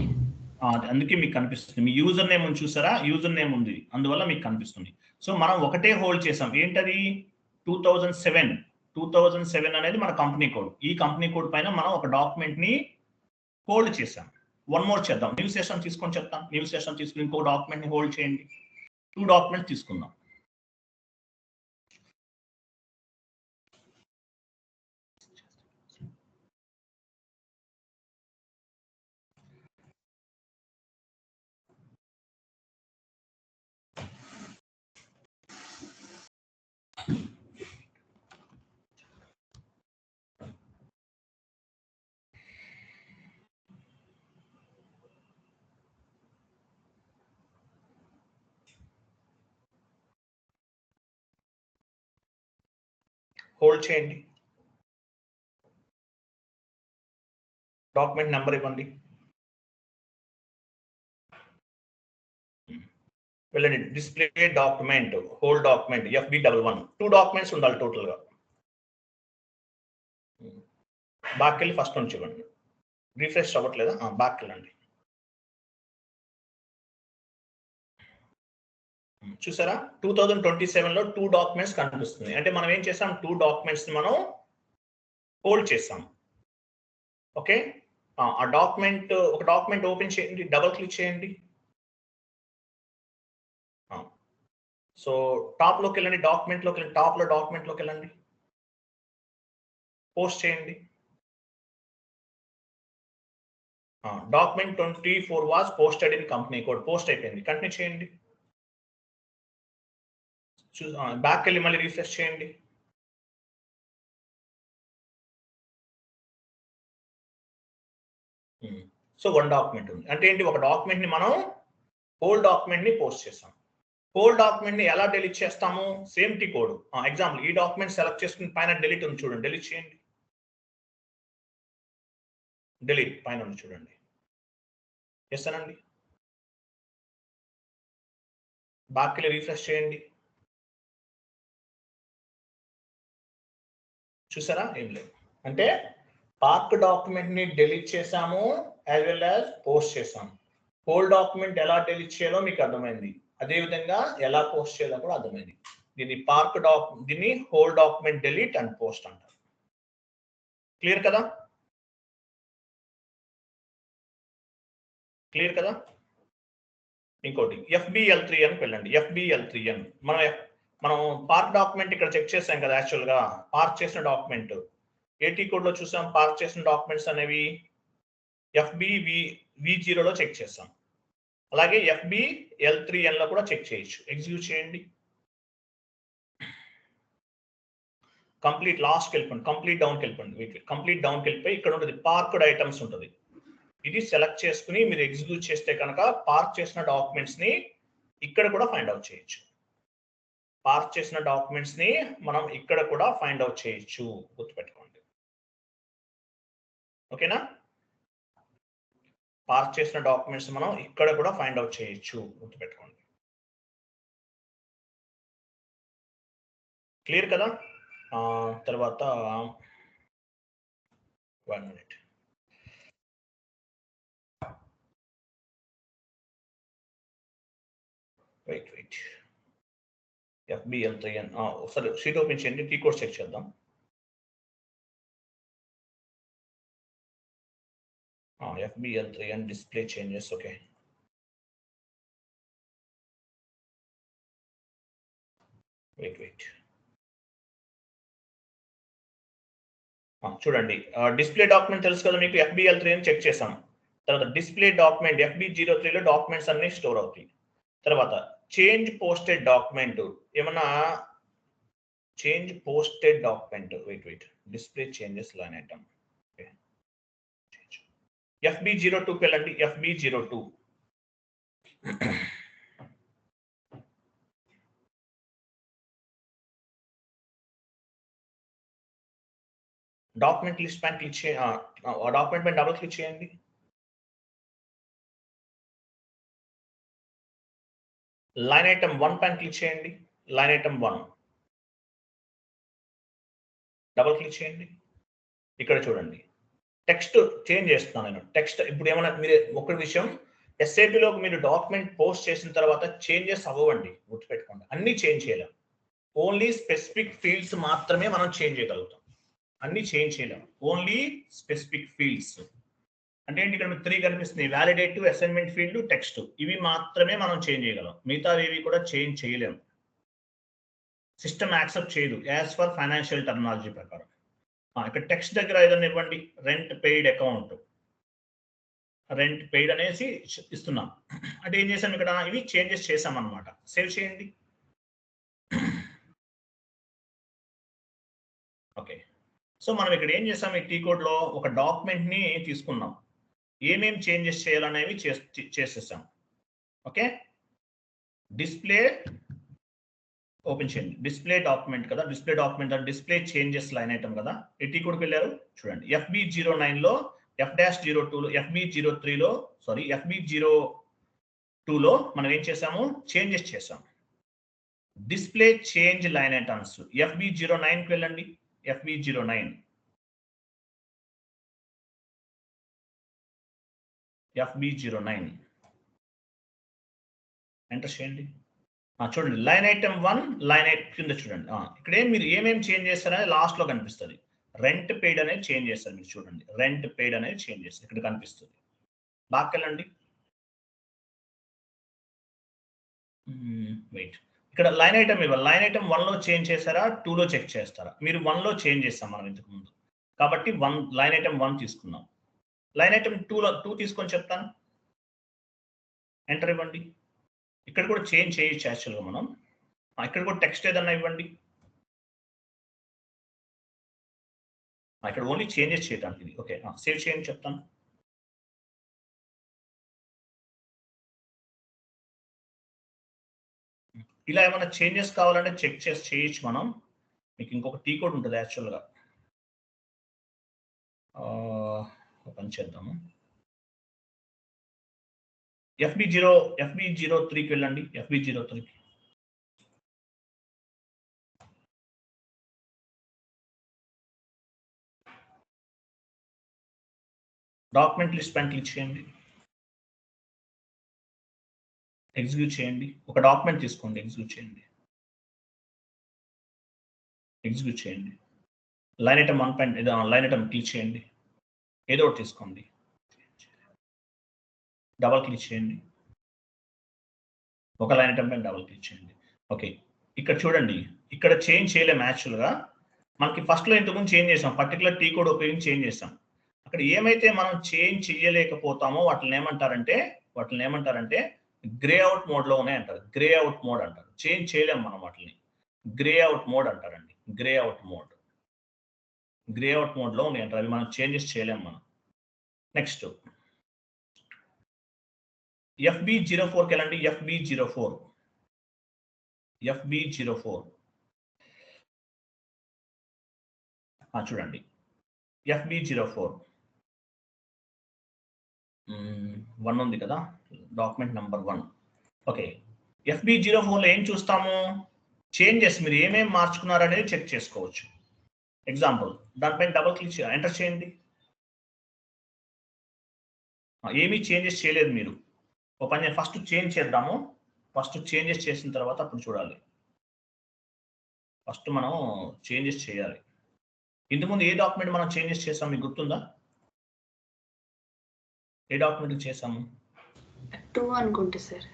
అందుకే మీకు కనిపిస్తుంది. మీ యూజర్ నేమ్ ఉంది చూసారా, యూజర్ నేమ్ ఉంది, అందువల్ల మీకు కనిపిస్తుంది. సో మనం ఒకటే హోల్డ్ చేసాం. ఏంటది, 2007 అనేది మన కంపెనీ కోడ్. ఈ కంపెనీ కోడ్ పైన మనం ఒక డాక్యుమెంట్ ని హోల్డ్ చేసాం. వన్ మోర్ చేద్దాం. న్యూ సెషన్ తీసుకొని చెప్తాం. న్యూ సెషన్ తీసుకుని ఇంకో డాక్యుమెంట్ ని హోల్డ్ చేయండి. 2 డాక్యుమెంట్స్ తీసుకుందాం. హోల్డ్ చేయండి. డాక్యుమెంట్ నెంబర్ ఇవ్వండి. వెళ్ళండి, display document, whole document FB11. 2 documents ఉండాలి టోటల్ గా. బ్యాక్ వెళ్ళి ఫస్ట్ నుంచి ఇవ్వండి. రిఫ్రెష్ అవ్వట్లేదా, బ్యాక్ వెళ్ళండి. చూసారా, 2027 లో 2 డాక్యుమెంట్స్ కనిపిస్తుంది. అంటే మనం ఏం చేసాం, 2 డాక్యుమెంట్స్ మనం హోల్డ్ చేసాం. ఓకే, ఆ డాక్యుమెంట్, ఒక డాక్యుమెంట్ ఓపెన్ చేయండి, డబుల్ క్లిక్ చేయండి. సో టాప్ లోకి వెళ్ళండి, డాక్యుమెంట్ లోకి వెళ్ళండి, టాప్ లో డాక్యుమెంట్ లోకి వెళ్ళండి, పోస్ట్ చేయండి. Document 24 was posted in company code. Post అయిపోయింది. కంటిన్యూ చేయండి. బ్యాక్ వెళ్ళి మళ్ళీ రిఫ్రెష్ చేయండి. సో 1 డాక్యుమెంట్ ఉంది. అంటే ఏంటి, ఒక డాక్యుమెంట్ ని మనం హోల్ డాక్యుమెంట్ ని పోస్ట్ చేసాం. హోల్ డాక్యుమెంట్ ని ఎలా డెలీట్ చేస్తాము, సేమ్ టీ కోడ్. ఎగ్జాంపుల్ ఈ డాక్యుమెంట్ సెలెక్ట్ చేసుకుని పైన డెలీట్ ఉంది చూడండి, డెలీట్ చేయండి. డెలీట్ పైన ఉంది చూడండి, చేస్తానండి. బ్యాక్ వెళ్ళి రిఫ్రెష్ చేయండి. చూసారా, ఏం లేదు. అంటే పార్క్ డాక్యుమెంట్ ని డెలీట్ చేసాము, యాజ్ వెల్ యాజ్ పోస్ట్ చేసాము. హోల్ డాక్యుమెంట్ ఎలా డెలీట్ చేయాలో మీకు అర్థమైంది. అదే విధంగా ఎలా పోస్ట్ చేయాలో కూడా అర్థమైంది. దీన్ని whole document delete and post అంటారు. క్లియర్ కదా. క్లియర్ కదా? ఇంకోటి FBL3N వెళ్ళండి. FBL3N మనం పార్క్ డాక్యుమెంట్ ఇక్కడ చెక్ చేసాం కదా. యాక్చువల్గా పార్క్ చేసిన డాక్యుమెంట్ ఏటీ కోడ్ లో చూసాం. పార్క్ చేసిన డాక్యుమెంట్స్ అనేవి FBV0లో చెక్ చేసాం. అలాగే FBL3N లో కూడా చెక్ చేయొచ్చు. ఎగ్జిక్యూట్ చేయండి. కంప్లీట్ లాస్ట్కి వెళ్ళిపోండి. కంప్లీట్ డౌన్కి వెళ్ళిపోండి. కంప్లీట్ డౌన్కి వెళ్ళిపోయి ఇక్కడ ఉంటుంది పార్క్డ్ ఐటమ్స్ ఉంటుంది. ఇది సెలెక్ట్ చేసుకుని మీరు ఎగ్జిక్యూట్ చేస్తే కనుక పార్క్ చేసిన డాక్యుమెంట్స్ ని ఇక్కడ కూడా ఫైండ్ అవుట్ చేయొచ్చు. పార్క్ చేసిన డాక్యుమెంట్స్ ని మనం ఇక్కడ కూడా ఫైండ్ అవుట్ చేయొచ్చు. గుర్తుపెట్టుకోండి. ఓకేనా? పార్క్ చేసిన డాక్యుమెంట్స్ మనం ఇక్కడ కూడా ఫైండ్ అవుట్ చేయొచ్చు. గుర్తుపెట్టుకోండి. క్లియర్ కదా? తర్వాత 1 minute. వెయిట్ FBL3N ఒకసారి షీట్ ఓపెన్ చేయండి. టీ కోడ్ చెక్ చేద్దాం. FBL3N display changes. Okay, wait చూడండి. డిస్ప్లే డాక్యుమెంట్ తెలుసు కదా మీకు. FBL3N చెక్ చేసాం. తర్వాత డిస్ప్లే డాక్యుమెంట్ FB03లో డాక్యుమెంట్స్ అన్ని స్టోర్ అవుతాయి. తర్వాత చేంజ్ పోస్టెడ్ డాక్యుమెంట్ ఏమన్నా change posted document wait display changes line item. FB02కి వెళ్ళండి. FB02 డాక్యుమెంట్ లిస్ట్ పైన క్లిక్ చేయండి. డాక్యుమెంట్ పైన డబుల్ క్లిక్ చేయండి. లైన్ ఐటమ్ 1 పైన క్లిక్ చేయండి. లైన్ ఐటమ్ 1 డబుల్ క్లిక్ చేయండి. ఇక్కడ చూడండి టెక్స్ట్ చేంజ్ చేస్తున్నాను నేను. టెక్స్ట్ ఇప్పుడు ఏమన్నా మీరు ఒక విషయం, SAPలోకి మీరు డాక్యుమెంట్ పోస్ట్ చేసిన తర్వాత చేంజెస్ అవ్వండి. గుర్తుపెట్టుకోండి. అన్ని చేంజ్ చేయలేం. ఓన్లీ స్పెసిఫిక్ ఫీల్డ్స్ మాత్రమే మనం చేంజ్ చేయగలుగుతాం. అన్ని చేంజ్ చేయలేం. ఓన్లీ స్పెసిఫిక్ ఫీల్డ్స్ అంటే ఏంటి? ఇక్కడ మీకు 3 కనిపిస్తుంది. వ్యాలిడేటివ్, అసైన్మెంట్ ఫీల్డ్, టెక్స్ట్. ఇవి మాత్రమే మనం చేంజ్ చేయగలం. మిగతా ఏవి కూడా చేంజ్ చేయలేం. సిస్టమ్ యాక్సెప్ట్ చేయదు యాజ్ ఫర్ ఫైనాన్షియల్ టర్మినాలజీ ప్రకారం. ఇక్కడ టెక్స్ట్ దగ్గర ఏదైనా ఇవ్వండి. Rent paid account, rent paid అనేసి ఇస్తున్నాం. అంటే ఏం చేసాం ఇక్కడ? ఇవి చేంజెస్ చేసాం అన్నమాట. సేవ్ చేయండి. ఓకే, సో మనం ఇక్కడ ఏం చేసాం? ఈ టీ కోడ్ లో ఒక డాక్యుమెంట్ ని తీసుకున్నాం. ఏమేం చేంజెస్ చేయాలనేవి చేసేసాం. ఓకే, డిస్ప్లే ఓపెన్ చేయండి. డిస్ప్లే డాక్యుమెంట్ కదా. Display document display changes line item కదా. టీ కోడ్కి వెళ్ళారు చూడండి. FB09లో, F-02లో, FB03లో FB02లో మనం ఏం చేసాము? చేంజెస్ చేసాం. డిస్ప్లే చేంజ్ లైన్ ఐటమ్స్ FB09కి వెళ్ళండి. FB09 ఎంటర్ చేయండి. చూడండి లైన్ ఐటమ్ 1 లైన్ ఐటమ్ కింద చూడండి. ఇక్కడ మీరు ఏమేమి చేంజ్ చేస్తారనేది లాస్ట్ లో కనిపిస్తుంది. రెంట్ పెయిడ్ అనేది చేంజ్ చేస్తారు. మీరు చూడండి రెంట్ పెయిడ్ అనేది చేంజ్ చేస్తారు. ఇక్కడ కనిపిస్తుంది. బాకెళ్ళండి. వెయిట్, ఇక్కడ లైన్ ఐటమ్ ఇవ్వాలి. లైన్ ఐటమ్ 1లో చేంజ్ చేస్తారా, 2లో చెక్ చేస్తారా? మీరు 1లో చేంజ్ చేస్తాం మనం ఇంతకు ముందు కాబట్టి లైన్ ఐటమ్ 1 తీసుకున్నాం. లైన్ ఐటమ్ 2 తీసుకొని చెప్తాను. ఎంటర్ ఇవ్వండి. ఇక్కడ కూడా చేంజ్ చేయొచ్చు యాక్చువల్గా మనం. ఇక్కడ కూడా టెక్స్ట్ ఏదన్నా ఇవ్వండి. ఇక్కడ ఓన్లీ చేంజెస్ చేయడానికి ఇది. ఓకే, సేవ్ చేయండి చెప్తాను. ఇలా ఏమైనా చేంజెస్ కావాలంటే చెక్ చేసి చేయొచ్చు మనం. మీకు ఇంకొక టీ కోడ్ ఉంటుంది యాక్చువల్గా. ఓపెన్ చేద్దాము. FB03కి వెళ్ళండి. FB03కి డాక్యుమెంట్ లిస్ట్ పైన క్లిక్ చేయండి. ఎగ్జిక్యూట్ చేయండి. ఒక డాక్యుమెంట్ తీసుకోండి. ఎగ్జిక్యూట్ చేయండి. లైన్ ఐటమ్ 1 పైన లైన్ ఐటమ్ క్లిక్ చేయండి. ఏదో ఒకటి తీసుకోండి. డబల్ క్లిక్ చేయండి. ఒక లైన్ ఐటమ్ పైన డబల్ క్లిక్ చేయండి. ఓకే, ఇక్కడ చూడండి, ఇక్కడ చేంజ్ చేయలేము యాక్చువల్గా. మనకి ఫస్ట్లో ఇంతకుముందు చేంజ్ చేసాం, పర్టికులర్ టీ కోడ్ ఉపయోగించి చేంజ్ చేసాం. అక్కడ ఏమైతే మనం చేంజ్ చేయలేకపోతామో వాటిని ఏమంటారంటే గ్రే అవుట్ మోడ్లో ఉన్నాయి అంటారు. గ్రే అవుట్ మోడ్ అంటారు. చేంజ్ చేయలేము మనం వాటిని. గ్రే అవుట్ మోడ్ అంటారండి. గ్రే అవుట్ మోడ్లో ఉన్నాయి అంటారు. అవి మనం చేంజెస్ చేయలేము మనం. నెక్స్ట్ FB04కి వెళ్ళండి. FB04 చూడండి. FB04 1 ఉంది కదా, డాక్యుమెంట్ నెంబర్ 1. ఓకే, FB04లో ఏం చూస్తాము? చేంజెస్ మీరు ఏమేమి మార్చుకున్నారనేది చెక్ చేసుకోవచ్చు. ఎగ్జాంపుల్, దానిపైన డబుల్ క్లిక్ ఎంటర్ చేయండి. ఏమీ చేంజెస్ చేయలేదు మీరు. ఓ పని ఫస్ట్ చేంజ్ చేద్దాము. ఫస్ట్ చేంజెస్ చేసిన తర్వాత అప్పుడు చూడాలి. ఫస్ట్ మనం చేంజెస్ చేయాలి. ఇంతకుముందు ఏ డాక్యుమెంట్ మనం చేంజెస్ చేసాం మీకు గుర్తుందా? ఏ డాక్యుమెంట్ చేసాము? 2 అనుకుంటే సార్.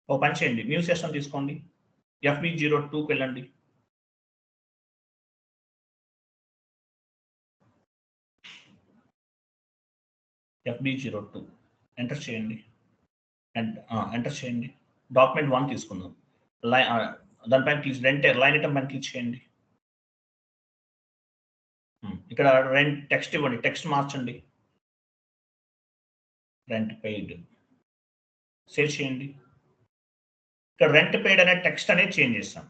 ఓ పని చేయండి, న్యూ సెషన్ తీసుకోండి. FB02కి వెళ్ళండి. FB02 ఎంటర్ చేయండి. ఎంటర్ చేయండి. డాక్యుమెంట్ 1 తీసుకుందాం. దానిపైన క్లిక్ లైన్ ఐటమ్ పైన క్లిక్ చేయండి. ఇక్కడ రెంట్ టెక్స్ట్ ఇవ్వండి. టెక్స్ట్ మార్చండి. రెంట్ పెయిడ్ సేవ్ చేయండి. ఇక్కడ రెంట్ పెయిడ్ అనే టెక్స్ట్ అనేది చేంజ్ చేస్తాం.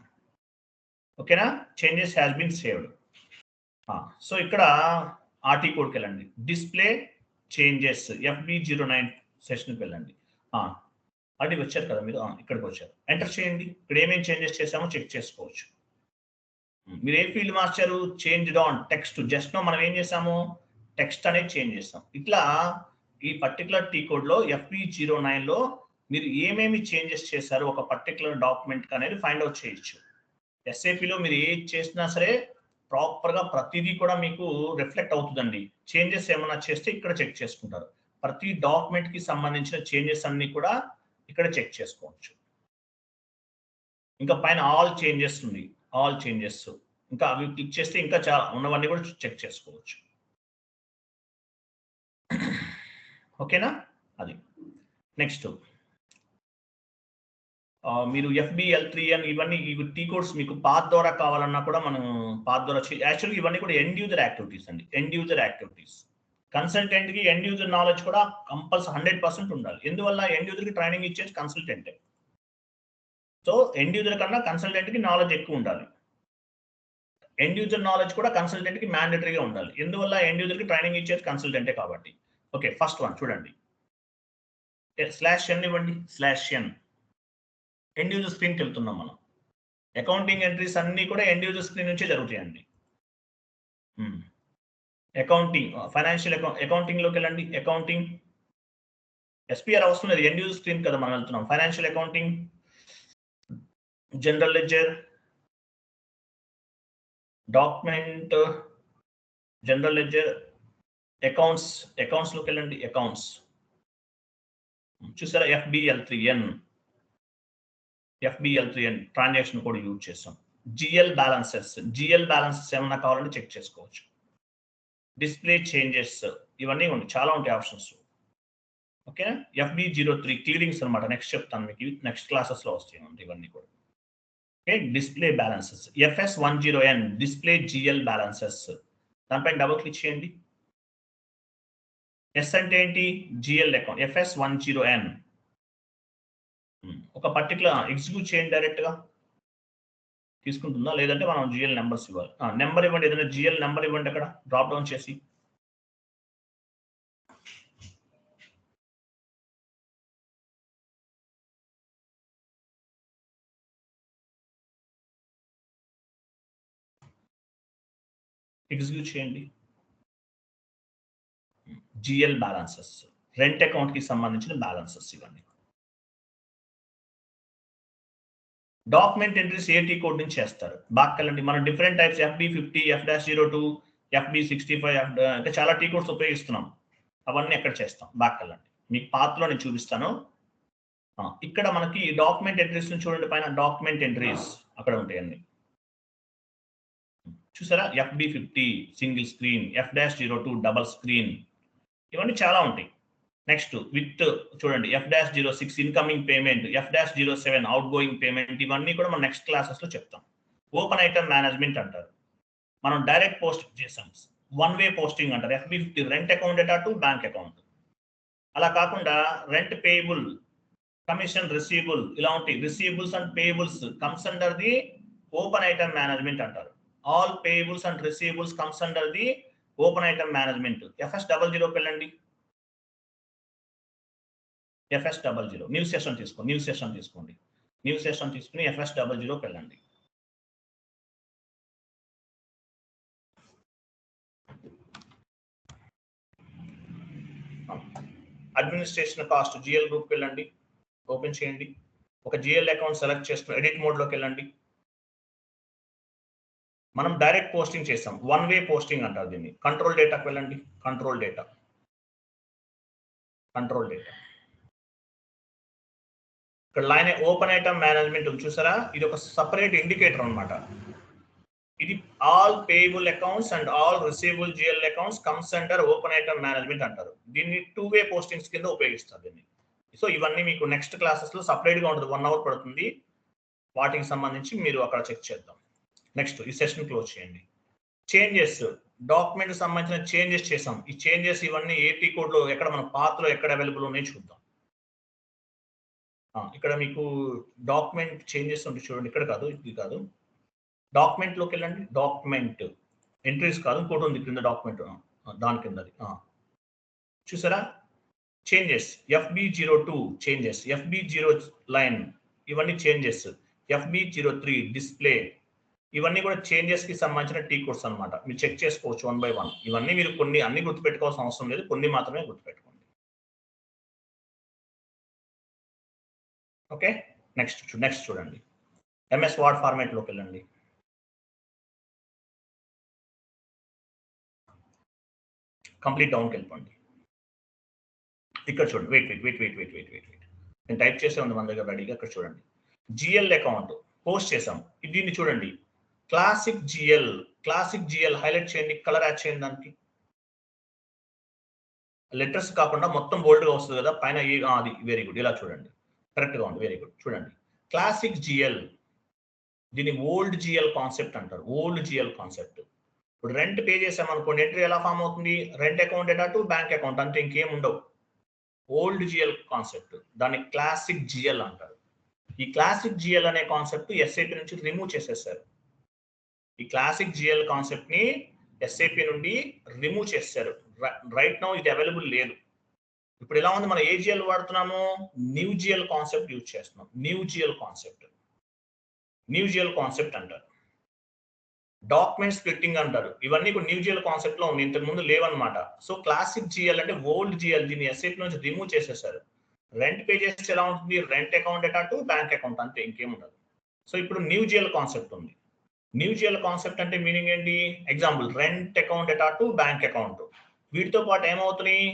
ఓకేనా? Changes has been saved. So ఇక్కడ ఆర్టీ కోడ్కి వెళ్ళండి. డిస్ప్లే చేంజెస్ FB09 సెషన్కి వెళ్ళండి. అది వచ్చారు కదా మీరు, ఇక్కడికి వచ్చారు. ఎంటర్ చేయండి. ఇక్కడ ఏమేమి చేంజెస్ చేసామో చెక్ చేసుకోవచ్చు. మీరు ఏ ఫీల్డ్ మార్చారు? Changed on text. Just know మనం ఏం చేసాము? టెక్స్ట్ అనేది చేంజ్ చేస్తాం. ఇట్లా ఈ పర్టికులర్ టీ కోడ్లో FB09లో మీరు ఏమేమి చేంజెస్ చేశారు ఒక పర్టికులర్ డాక్యుమెంట్ అనేది ఫైండ్ అవుట్ చేయొచ్చు. SAPలో మీరు ఏది చేసినా సరే ప్రాపర్గా ప్రతిదీ కూడా మీకు రిఫ్లెక్ట్ అవుతుందండి. చేంజెస్ ఏమైనా చేస్తే ఇక్కడ చెక్ చేసుకుంటారు. ప్రతి డాక్యుమెంట్కి సంబంధించిన చేంజెస్ అన్ని కూడా ఇక్కడ చెక్ చేసుకోవచ్చు. ఇంకా పైన ఆల్ చేంజెస్ ఉంది. ఆల్ చేంజెస్ ఇంకా అవి క్లిక్ చేస్తే ఇంకా చాలా ఉన్నవన్నీ కూడా చెక్ చేసుకోవచ్చు. ఓకేనా? అది నెక్స్ట్ మీరు FBL3 ఇవన్నీ టీ కోడ్స్ మీకు పాత్ ద్వారా కావాలన్నా కూడా మనం పాత్ ద్వారా యాక్చువల్గా ఇవన్నీ కూడా ఎండ్ యూజర్ యాక్టివిటీస్ అండి. End user activities. కన్సల్టెంట్కి ఎండ్ యూజర్ నాలెడ్జ్ కూడా కంపల్సరీ 100% ఉండాలి. ఎందువల్ల? ఎండ్ యూజర్కి ట్రైనింగ్ ఇచ్చేది కన్సల్టెంటే. సో ఎండ్ యూజర్ కన్నా కన్సల్టెంట్కి నాలెడ్జ్ ఎక్కువ ఉండాలి. ఎండ్ యూజర్ నాలెడ్జ్ కూడా కన్సల్టెంట్కి మ్యాండేటరీగా ఉండాలి. ఎందువల్ల? ఎండ్ యూజర్కి ట్రైనింగ్ ఇచ్చేది కన్సల్టెంటే కాబట్టి. ఓకే, ఫస్ట్ వన్ చూడండి. /n ఇవ్వండి. /n ఎండ్ యూజర్ స్క్రీన్కి వెళ్తున్నాం మనం. అకౌంటింగ్ ఎంట్రీస్ అన్ని కూడా ఎండ్ యూజర్ స్క్రీన్ నుంచే జరుగుతాయండి. అకౌంటింగ్ ఫైనాన్షియల్ అకౌంటింగ్లోకి వెళ్ళండి. అకౌంటింగ్ SPR అవసరం లేదు, ఎండ్ యూజర్ స్క్రీన్ కదా మనం వెళ్తున్నాం. Financial accounting, general ledger, document, general ledger, అకౌంట్స్లోకి వెళ్ళండి. అకౌంట్స్ చూసారా? FBL3N ట్రాన్సాక్షన్ కూడా యూజ్ చేస్తాం. GL బ్యాలెన్సెస్ ఏమన్నా కావాలంటే చెక్ చేసుకోవచ్చు. డిస్ప్లే చేంజెస్ ఇవన్నీ ఉంటాయి, చాలా ఉంటాయి ఆప్షన్స్. ఓకే, FB03 క్లియరింగ్స్ అనమాట. నెక్స్ట్ చెప్తాను మీకు, నెక్స్ట్ క్లాసెస్లో వస్తాయి ఇవన్నీ కూడా. Okay, display balances FS10N display GL balances. దానిపైన డబుల్ క్లిక్ చేయండి. S అంటే ఏంటి? GL account. FS10N ఒక పర్టికులర్ ఎగ్జిక్యూట్ చేయండి. డైరెక్ట్గా తీసుకుంటుందా లేదంటే మనం GL నెంబర్స్ ఇవ్వాలి. నెంబర్ ఇవ్వండి, ఏదైనా GL నెంబర్ ఇవ్వండి. అక్కడ డ్రాప్ డౌన్ చేసి ఎగ్జిక్యూట్ చేయండి. GL బ్యాలెన్సెస్ రెంట్ అకౌంట్కి సంబంధించిన బ్యాలెన్సెస్ ఇవన్నీ. డాక్యుమెంట్ ఎంట్రీస్ ఏ టీ కోడ్ నుంచి చేస్తారు? బాక్కెళ్ళండి. మనం different types FB50, F-02, FB65 ఇంకా చాలా టీ కోడ్స్ ఉపయోగిస్తున్నాం. అవన్నీ ఎక్కడ చేస్తాం? బాక్కెళ్ళండి. మీకు పాత్రలో నేను చూపిస్తాను. ఇక్కడ మనకి డాక్యుమెంట్ ఎంట్రీస్ చూడండి, పైన డాక్యుమెంట్ ఎంట్రీస్ అక్కడ ఉంటాయి అన్ని. చూసారా, FB50 single screen, F-02 double screen, ఇవన్నీ చాలా ఉంటాయి. నెక్స్ట్ విత్ చూడండి F-06 incoming payment, F-07 out going payment, ఇవన్నీ కూడా మనం నెక్స్ట్ క్లాసెస్ లో చెప్తాం. ఓపెన్ ఐటమ్ మేనేజ్మెంట్ అంటారు. మనం డైరెక్ట్ పోస్ట్ చేసాం, వన్ వే పోస్టింగ్ అంటారు. FB50 rent account data to bank account. అలా కాకుండా రెంట్ పేయబుల్, కమిషన్ రిసీవబుల్ ఇలా ఉంటాయి. Receivables and payables comes under the open item management అంటారు. All payables and receivables comes under the open item management. FS00 వెళ్ళండి. FS00 new session తీసుకోండి. New session తీసుకుని FS00 వెళ్ళండి. Administration cost GL group వెళ్ళండి, open చేయండి. ఒక GL account select చేసుకుని edit mode లోకి వెళ్ళండి. మనం డైరెక్ట్ పోస్టింగ్ చేస్తాం, వన్ వే పోస్టింగ్ అంటారు దీన్ని. కంట్రోల్ డేటాకి వెళ్ళండి. కంట్రోల్ డేటా ఇక్కడ లైన్ ఓపెన్ ఐటమ్ మేనేజ్మెంట్ చూసారా, ఇది ఒక సపరేట్ ఇండికేటర్ అన్నమాట. ఇది all payable accounts and all receivable GL accounts comes under open item management అంటారు. దీన్ని టూ వే పోస్టింగ్స్ కింద ఉపయోగిస్తారు దీన్ని. సో ఇవన్నీ మీకు నెక్స్ట్ క్లాసెస్ లో సపరేట్ గా ఉంటుంది, 1 hour పడుతుంది. వాటికి సంబంధించి మీరు అక్కడ చెక్ చేద్దాం. నెక్స్ట్ ఈ సెషన్ క్లోజ్ చేయండి. చేంజెస్, డాక్యుమెంట్ సంబంధించిన చేంజెస్ చేసాం. ఈ చేంజెస్ ఇవన్నీ ఏపీ కోడ్ లో ఎక్కడ మన పాత్రలో ఎక్కడ అవైలబుల్ ఉన్నాయో చూద్దాం. ఇక్కడ మీకు డాక్యుమెంట్ చేంజెస్ ఉంటే చూడండి, ఇక్కడ కాదు, ఇది కాదు, డాక్యుమెంట్ లోకి వెళ్ళండి. డాక్యుమెంట్ ఎంట్రీస్ కాదు, ఇంకోటి ఉంది కింద డాక్యుమెంట్, దాని కింద చూసారా changes. FB02 changes, FB0 line, ఇవన్నీ చేంజెస్. FB03 డిస్ప్లే, ఇవన్నీ కూడా చేంజెస్ కి సంబంధించిన టీ కోడ్స్ అనమాట. మీరు చెక్ చేసుకోవచ్చు 1 by 1. ఇవన్నీ మీరు కొన్ని అన్ని గుర్తుపెట్టుకోవాల్సిన అవసరం లేదు, కొన్ని మాత్రమే గుర్తుపెట్టుకోండి. ఓకే, నెక్స్ట్ చూడండి. MS వర్డ్ ఫార్మాట్ లోకి వెళ్ళండి. కంప్లీట్ డౌన్కి వెళ్ళిపోండి. ఇక్కడ చూడండి, వెయిట్ నేను టైప్ చేసే ఉంది మన దగ్గర రెడీగా. ఇక్కడ చూడండి, GL అకౌంట్ పోస్ట్ చేసాం. దీన్ని చూడండి, క్లాసిక్ GL హైలైట్ చేయండి, కలర్ యాడ్ చేయండి. దానికి లెటర్స్ కాకుండా మొత్తం బోల్డ్ గా వస్తుంది కదా పైన. అది వెరీ గుడ్, ఇలా చూడండి, కరెక్ట్ గా ఉంది, వెరీ గుడ్. చూడండి క్లాసిక్ GL, దీన్ని ఓల్డ్ GL కాన్సెప్ట్ అంటారు. Old GL concept. ఇప్పుడు రెంట్ పే చేసామనుకోండి, ఎంట్రీ ఎలా ఫామ్ అవుతుంది? Rent account data to bank account, అంతే, ఇంకేం ఉండవు. ఓల్డ్ GL కాన్సెప్ట్, దాన్ని క్లాసిక్ GL అంటారు. ఈ క్లాసిక్ GL అనే కాన్సెప్ట్ SAP నుంచి రిమూవ్ చేసేసారు. ఈ క్లాసిక్ GL కాన్సెప్ట్ ని SAP నుండి రిమూవ్ చేశారు. రైట్ నౌ ఇది అవైలబుల్ లేదు. ఇప్పుడు ఎలా ఉంది, మనం ఏ GL వాడుతున్నాము? న్యూ GL కాన్సెప్ట్ యూజ్ చేస్తున్నాం. న్యూ GL కాన్సెప్ట్ అంటారు. డాక్యుమెంట్ స్ప్లిట్టింగ్ అంటారు. ఇవన్నీ కూడా న్యూ GL కాన్సెప్ట్ లో ఉంది, ఇంతకు ముందు లేవన్నమాట. సో క్లాసిక్ GL అంటే ఓల్డ్ GL, దీన్ని SAP నుంచి రిమూవ్ చేసేసారు. రెంట్ పే చేస్తే ఎలా ఉంటుంది? Rent account data to bank account, అంతే, ఇంకేం ఉండదు. సో ఇప్పుడు న్యూ GL కాన్సెప్ట్ ఉంది. న్యూ GL కాన్సెప్ట్ అంటే మీనింగ్ ఏంటి? Example, rent account data to bank account. వీటితో పాటు ఏమవుతున్నాయి?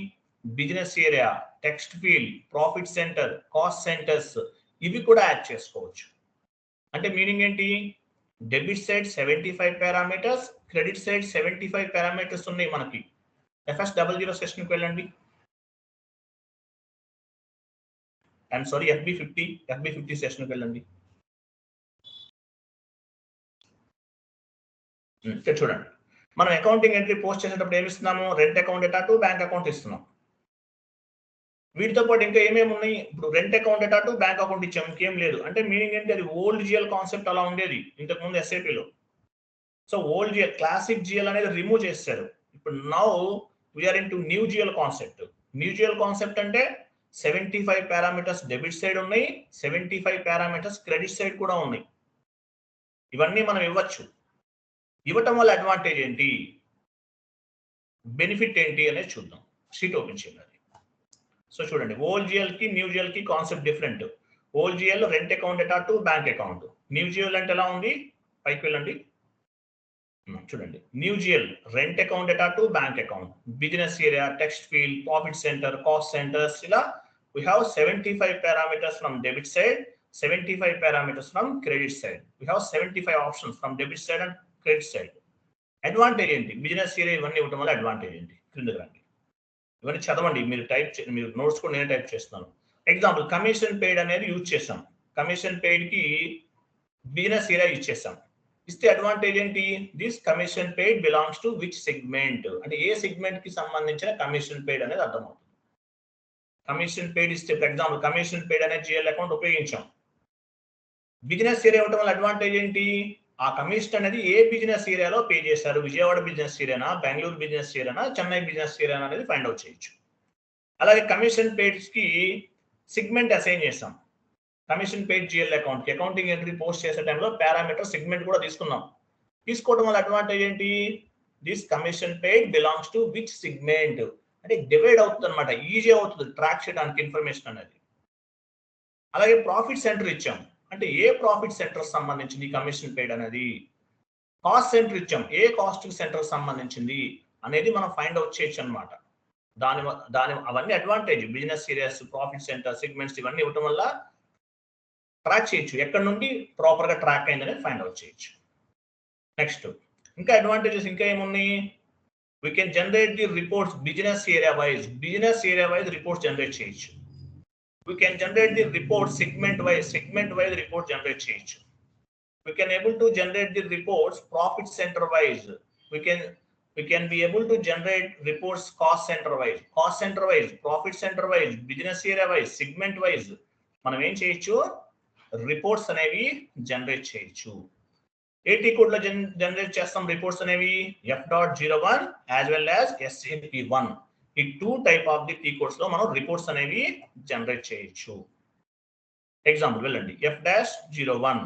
Business area, text field, profit center, cost centers, ఇవి కూడా యాడ్ చేసుకోవచ్చు. అంటే మీనింగ్ ఏంటి? Debit side 75 parameters, credit side 75 parameters ఉన్నాయి మనకి. FS00 సెషన్కి వెళ్ళండి. ఐఎమ్ సారీ, FB50 సెషన్కి వెళ్ళండి. ఇక్కడ చూడండి, మనం అకౌంటింగ్ ఎంట్రీ పోస్ట్ చేసేటప్పుడు ఏమి ఇస్తున్నాము? Rent account data to bank account ఇస్తున్నాం. వీటితో పాటు ఇంకా ఏమేమి ఉన్నాయి? ఇప్పుడు rent account data to bank account ఇచ్చాము, ఇంకేం లేదు. అంటే మీనింగ్ ఏంటి? అది ఓల్డ్ GL కాన్సెప్ట్ అలా ఉండేది ఇంతకుముందు SAPలో. So old GL, classic GL అనేది రిమూవ్ చేశారు. ఇప్పుడు now we're into new GL concept. New GL concept అంటే 75 పారామీటర్స్ డెబిట్ సైడ్ ఉన్నాయి, 75 పారామీటర్స్ క్రెడిట్ సైడ్ కూడా ఉన్నాయి. ఇవన్నీ మనం ఇవ్వచ్చు. ఇవ్వటం వల్ల అడ్వాంటేజ్ ఏంటి, బెనిఫిట్ ఏంటి అనేది చూద్దాం. షీట్ ఓపెన్ చేయండి. సో చూడండి, ఓల్డ్ GL కి న్యూ GL కి concept different. Old GL rent account data to bank account. New GL అంటే ఎలా ఉంది? పైకి వెళ్ళండి. చూడండి, new GL rent account data to bank account, business area, text field, profit center, cost centres, ఇలా we have 75 parameters from debit side, 75 parameters from credit side. We have 75 options from debit side and credit side. Advantage ఏంటి? Business area ఇవన్నీ ఇవ్వడం వల్ల advantage ఏంటి? క్రిందకి రండి, ఇవన్నీ చదవండి. మీరు నోట్స్ కూడా నేను టైప్ చేస్తున్నాను. ఎగ్జాంపుల్, కమిషన్ పెయిడ్ అనేది యూజ్ చేసాం. కమిషన్ పెయిడ్ కి బిజినెస్ ఏరియా యూజ్ చేసాం. ఇస్తే అడ్వాంటేజ్ ఏంటి? This commission paid belongs to which segment, అంటే ఏ సెగ్మెంట్ కి సంబంధించిన కమిషన్ పెయిడ్ అనేది అర్థమవుతుంది. కమిషన్ పెయిడ్ ఇస్తే, ఫర్ ఎగ్జాంపుల్ కమిషన్ పెయిడ్ అనే జిఎల్ అకౌంట్ ఉపయోగించాం. బిజినెస్ ఏరియా ఇవ్వడం వల్ల అడ్వాంటేజ్ ఏంటి? ఆ కమిషన్ అనేది ఏ బిజినెస్ ఏరియాలో పే చేశారు, విజయవాడ బిజినెస్ ఏరియానా, బెంగళూరు బిజినెస్ ఏరియానా, చెన్నై బిజినెస్ ఏరియానా అనేది ఫైండ్ అవుట్ చేయొచ్చు. అలాగే కమిషన్ పెయిడ్స్ కి సెగ్మెంట్ అసైన్ చేస్తాం. కమిషన్ పెయిడ్ జిఎల్ అకౌంట్ కి అకౌంటింగ్ ఎంట్రీ పోస్ట్ చేసే టైంలో పారామీటర్ సెగ్మెంట్ కూడా తీసుకున్నాం. తీసుకోవడం వల్ల అడ్వాంటేజ్ ఏంటి? This commission paid belongs to which segment, అంటే డివైడ్ అవుతుంది అనమాట, ఈజీ అవుతుంది ట్రాక్ చేయడానికి ఇన్ఫర్మేషన్ అనేది. అలాగే ప్రాఫిట్ సెంటర్ ఇచ్చాం, అంటే ఏ ప్రాఫిట్ సెంటర్ సంబంధించింది కమిషన్ పెయిడ్ అనేది. కాస్ట్ సెంటర్ ఇచ్చాం, ఏ కాస్ట్ సెంటర్ సంబంధించింది అనేది మనం ఫైండ్ అవుట్ చేయొచ్చు అనమాట. దాని అవన్నీ advantage. Business areas, profit centre, segments ఇవన్నీ ఇవ్వడం వల్ల ట్రాక్ చేయొచ్చు, ఎక్కడ నుండి ప్రాపర్ గా ట్రాక్ అయిందని ఫైండ్ అవుట్ చేయొచ్చు. నెక్స్ట్ ఇంకా అడ్వాంటేజెస్ ఇంకా ఏమున్నాయి? We can generate the reports business area wise reports generate చేయొచ్చు. We can generate the reports segment wise report generate చేయొచ్చు. We can able to generate the reports profit center wise. We can be able to generate reports cost center wise, profit center wise, business area wise, segment wise మనం ఏం చేయొచ్చు? Reports అనేవి generate చేయొచ్చు. ఏ tea code లో generate చేస్తాం reports అనేవి? F.01 as well as SAP1. ఈ 2 type of the T codes లో మనం రిపోర్ట్స్ అనేవి జనరేట్ చేయొచ్చు. ఎగ్జాంపుల్ వెళ్ళండి, F-01.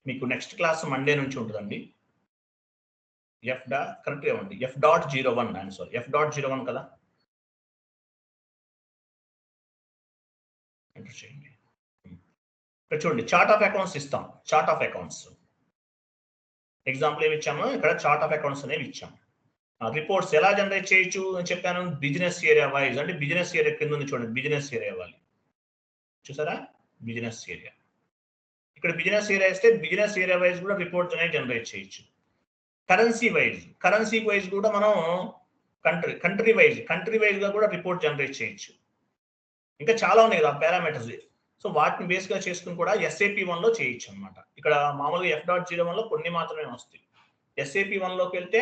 మీకు నెక్స్ట్ క్లాస్ మండే నుంచి ఉంటుందండి. కరెక్ట్ ఇవ్వండి, F.01 ఐఎమ్ సారీ, F.01 కదా. చేయండి. ఇక్కడ చూడండి, చార్ట్ ఆఫ్ అకౌంట్స్ ఇస్తాం. చార్ట్ ఆఫ్ అకౌంట్స్ ఎగ్జాంపుల్ ఏమి ఇచ్చాము? ఇక్కడ చార్ట్ ఆఫ్ అకౌంట్స్ అనేవి ఇచ్చాము. రిపోర్ట్స్ ఎలా జనరేట్ చేయొచ్చు అని చెప్పాను? బిజినెస్ ఏరియా వైజ్, అంటే బిజినెస్ ఏరియా కింద ఉంది చూడండి, బిజినెస్ ఏరియా వాళ్ళు చూసారా, బిజినెస్ ఏరియా. ఇక్కడ బిజినెస్ ఏరియా ఇస్తే బిజినెస్ ఏరియా వైజ్ కూడా రిపోర్ట్స్ అనేవి జనరేట్ చేయొచ్చు. కరెన్సీ వైజ్ కూడా మనం కంట్రీ వైజ్ గా కూడా రిపోర్ట్ జనరేట్ చేయొచ్చు. ఇంకా చాలా ఉన్నాయి కదా పారామీటర్స్. సో వాటిని బేస్ గా చేసుకుని కూడా SAP1 లో చేయొచ్చు అనమాట. ఇక్కడ మామూలుగా F.01 లో కొన్ని మాత్రమే వస్తాయి. SAP1 లోకి వెళ్తే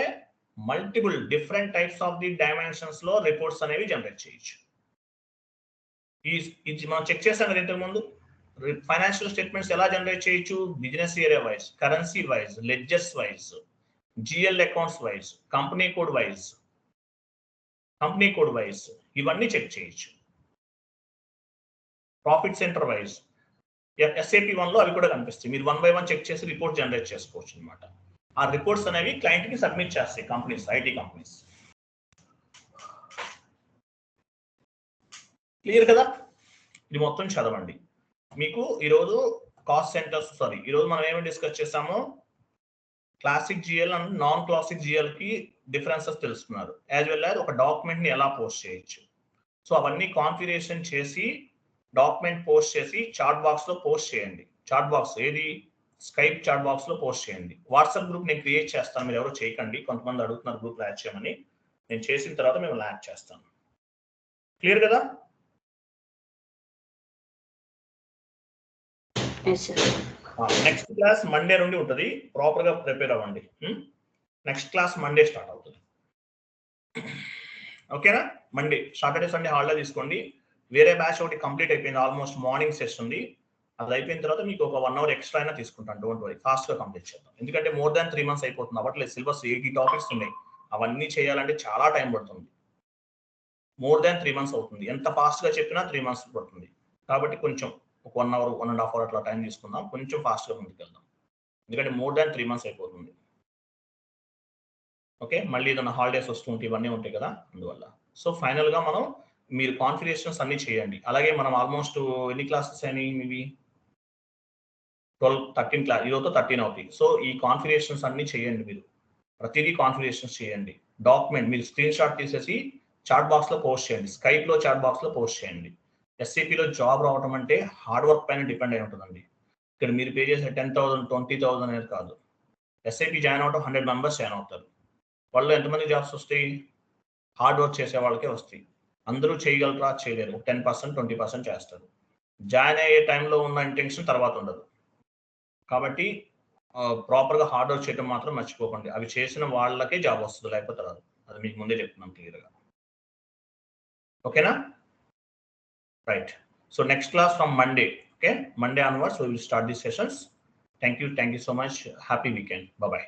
multiple different types of the dimensions లో రిపోర్ట్స్ అనేవి జనరేట్ చేయొచ్చు. ఇది మనం చెక్ చేసాం కదా ఇంతకు ముందు. ఫైనాన్షియల్ స్టేట్మెంట్స్ ఎలా జనరేట్ చేయొచ్చు? Business area wise, currency wise, ledgers wise, GL accounts wise, company code wise ఇవన్నీ చెక్ చేయొచ్చు. ప్రాఫిట్ సెంటర్ వైజ్ SAP1 లో అవి కూడా కనిపిస్తాయి. మీరు 1 by 1 చెక్ చేసి రిపోర్ట్ జనరేట్ చేసుకోవచ్చు అనమాట. ఆ రిపోర్ట్స్ అనేవి క్లయింట్ కి సబ్మిట్ చేస్తాయి కంపెనీస్, ఐటీ కంపెనీస్. క్లియర్ కదా? ఇది మొత్తం చదవండి. మీకు ఈరోజు కాస్ట్ సెంటర్స్ ఈరోజు మనం ఏమి డిస్కస్ చేసాము? Classic GL and non classic GL కి డిఫరెన్సెస్ తెలుసుకున్నారు. యాజ్ వెల్ యాజ్ ఒక డాక్యుమెంట్ ని ఎలా పోస్ట్ చేయొచ్చు. సో అవన్నీ కాన్ఫిగరేషన్ చేసి డాక్యుమెంట్ పోస్ట్ చేసి చాట్ బాక్స్ లో పోస్ట్ చేయండి. చాట్ బాక్స్ ఏది? స్కైప్ చాట్ బాక్స్ లో పోస్ట్ చేయండి. వాట్సాప్ గ్రూప్ నేను క్రియేట్ చేస్తాను, మీరు ఎవరు చేయకండి. కొంతమంది అడుగుతున్నారు గ్రూప్ యాడ్ చేయమని. నేను చేసిన తర్వాత మేము యాడ్ చేస్తాను. క్లియర్ కదా? నెక్స్ట్ క్లాస్ మండే నుండి ఉంటుంది. ప్రాపర్ గా ప్రిపేర్ అవ్వండి. నెక్స్ట్ క్లాస్ మండే స్టార్ట్ అవుతుంది. ఓకేనా? మండే, సాటర్డే సండే హాలిడే తీసుకోండి. వేరే బ్యాచ్ ఒకటి కంప్లీట్ అయిపోయింది, ఆల్మోస్ట్ మార్నింగ్ సెషన్ ఉంది. అది అయిపోయిన తర్వాత మీకు ఒక 1 hour ఎక్స్ట్రా అయినా తీసుకుంటాను. డోంట్ వరీ, ఫాస్ట్ గా కంప్లీట్ చేద్దాం. ఎందుకంటే మోర్ దాన్ 3 months అయిపోతుంది. అవ్వట్లేదు, సిలబస్ 80 టాపిక్స్ ఉన్నాయి. అవన్నీ చేయాలంటే చాలా టైం పడుతుంది. మోర్ దాన్ 3 months అవుతుంది. ఎంత ఫాస్ట్ గా చెప్పినా 3 months పడుతుంది. కాబట్టి కొంచెం ఒక 1 hour 1.5 hour అట్లా టైం తీసుకుందాం. కొంచెం ఫాస్ట్ గా ముందుకు వెళ్దాం, ఎందుకంటే మోర్ దాన్ 3 months అయిపోతుంది. ఓకే, మళ్ళీ ఏదైనా హాలిడేస్ వస్తుంటే ఇవన్నీ ఉంటాయి కదా, అందువల్ల. సో ఫైనల్ గా మనం మీరు కాన్ఫిగరేషన్స్ అన్ని చేయండి. అలాగే మనం ఆల్మోస్ట్ ఎన్ని క్లాసెస్ అయినాయి ఇవి 13 క్లాస్, ఈరోజు 13 అవుతాయి. సో ఈ కాన్ఫిగరేషన్స్ అన్ని చేయండి. మీరు ప్రతిదీ కాన్ఫిగరేషన్స్ చేయండి. డాక్యుమెంట్ మీరు స్క్రీన్ షాట్ తీసేసి చాట్ బాక్స్ లో పోస్ట్ చేయండి. స్కైప్ లో చాట్ బాక్స్ లో పోస్ట్ చేయండి. ఎస్ఏపిలో జాబ్ రావడం అంటే హార్డ్ వర్క్ పైన డిపెండ్ అయి ఉంటుందండి. ఇక్కడ మీరు పే చేసే 10,000 20,000 అనేది కాదు. ఎస్ఐపి జాయిన్ అవడం 100 మెంబర్స్ జాయిన్ అవుతారు. వాళ్ళు ఎంతమంది జాబ్స్ వస్తాయి? హార్డ్ వర్క్ చేసే వాళ్ళకే వస్తాయి. అందరూ చేయగలరా? చేయలేరు. 10% 20% చేస్తారు. జాయిన్ అయ్యే టైంలో ఉన్న ఇంటెన్షన్ తర్వాత ఉండదు. కాబట్టి ప్రాపర్గా హార్డ్ వర్క్ చేయడం మాత్రం మర్చిపోకండి. అవి చేసిన వాళ్ళకే జాబ్ వస్తుంది, లేకపోతే రాదు. అది మీకు ముందే చెప్తున్నాం క్లియర్గా. ఓకేనా? Right. So next class from Monday. Okay, Monday onwards we will start these sessions. Thank you so much. Happy weekend. Bye bye.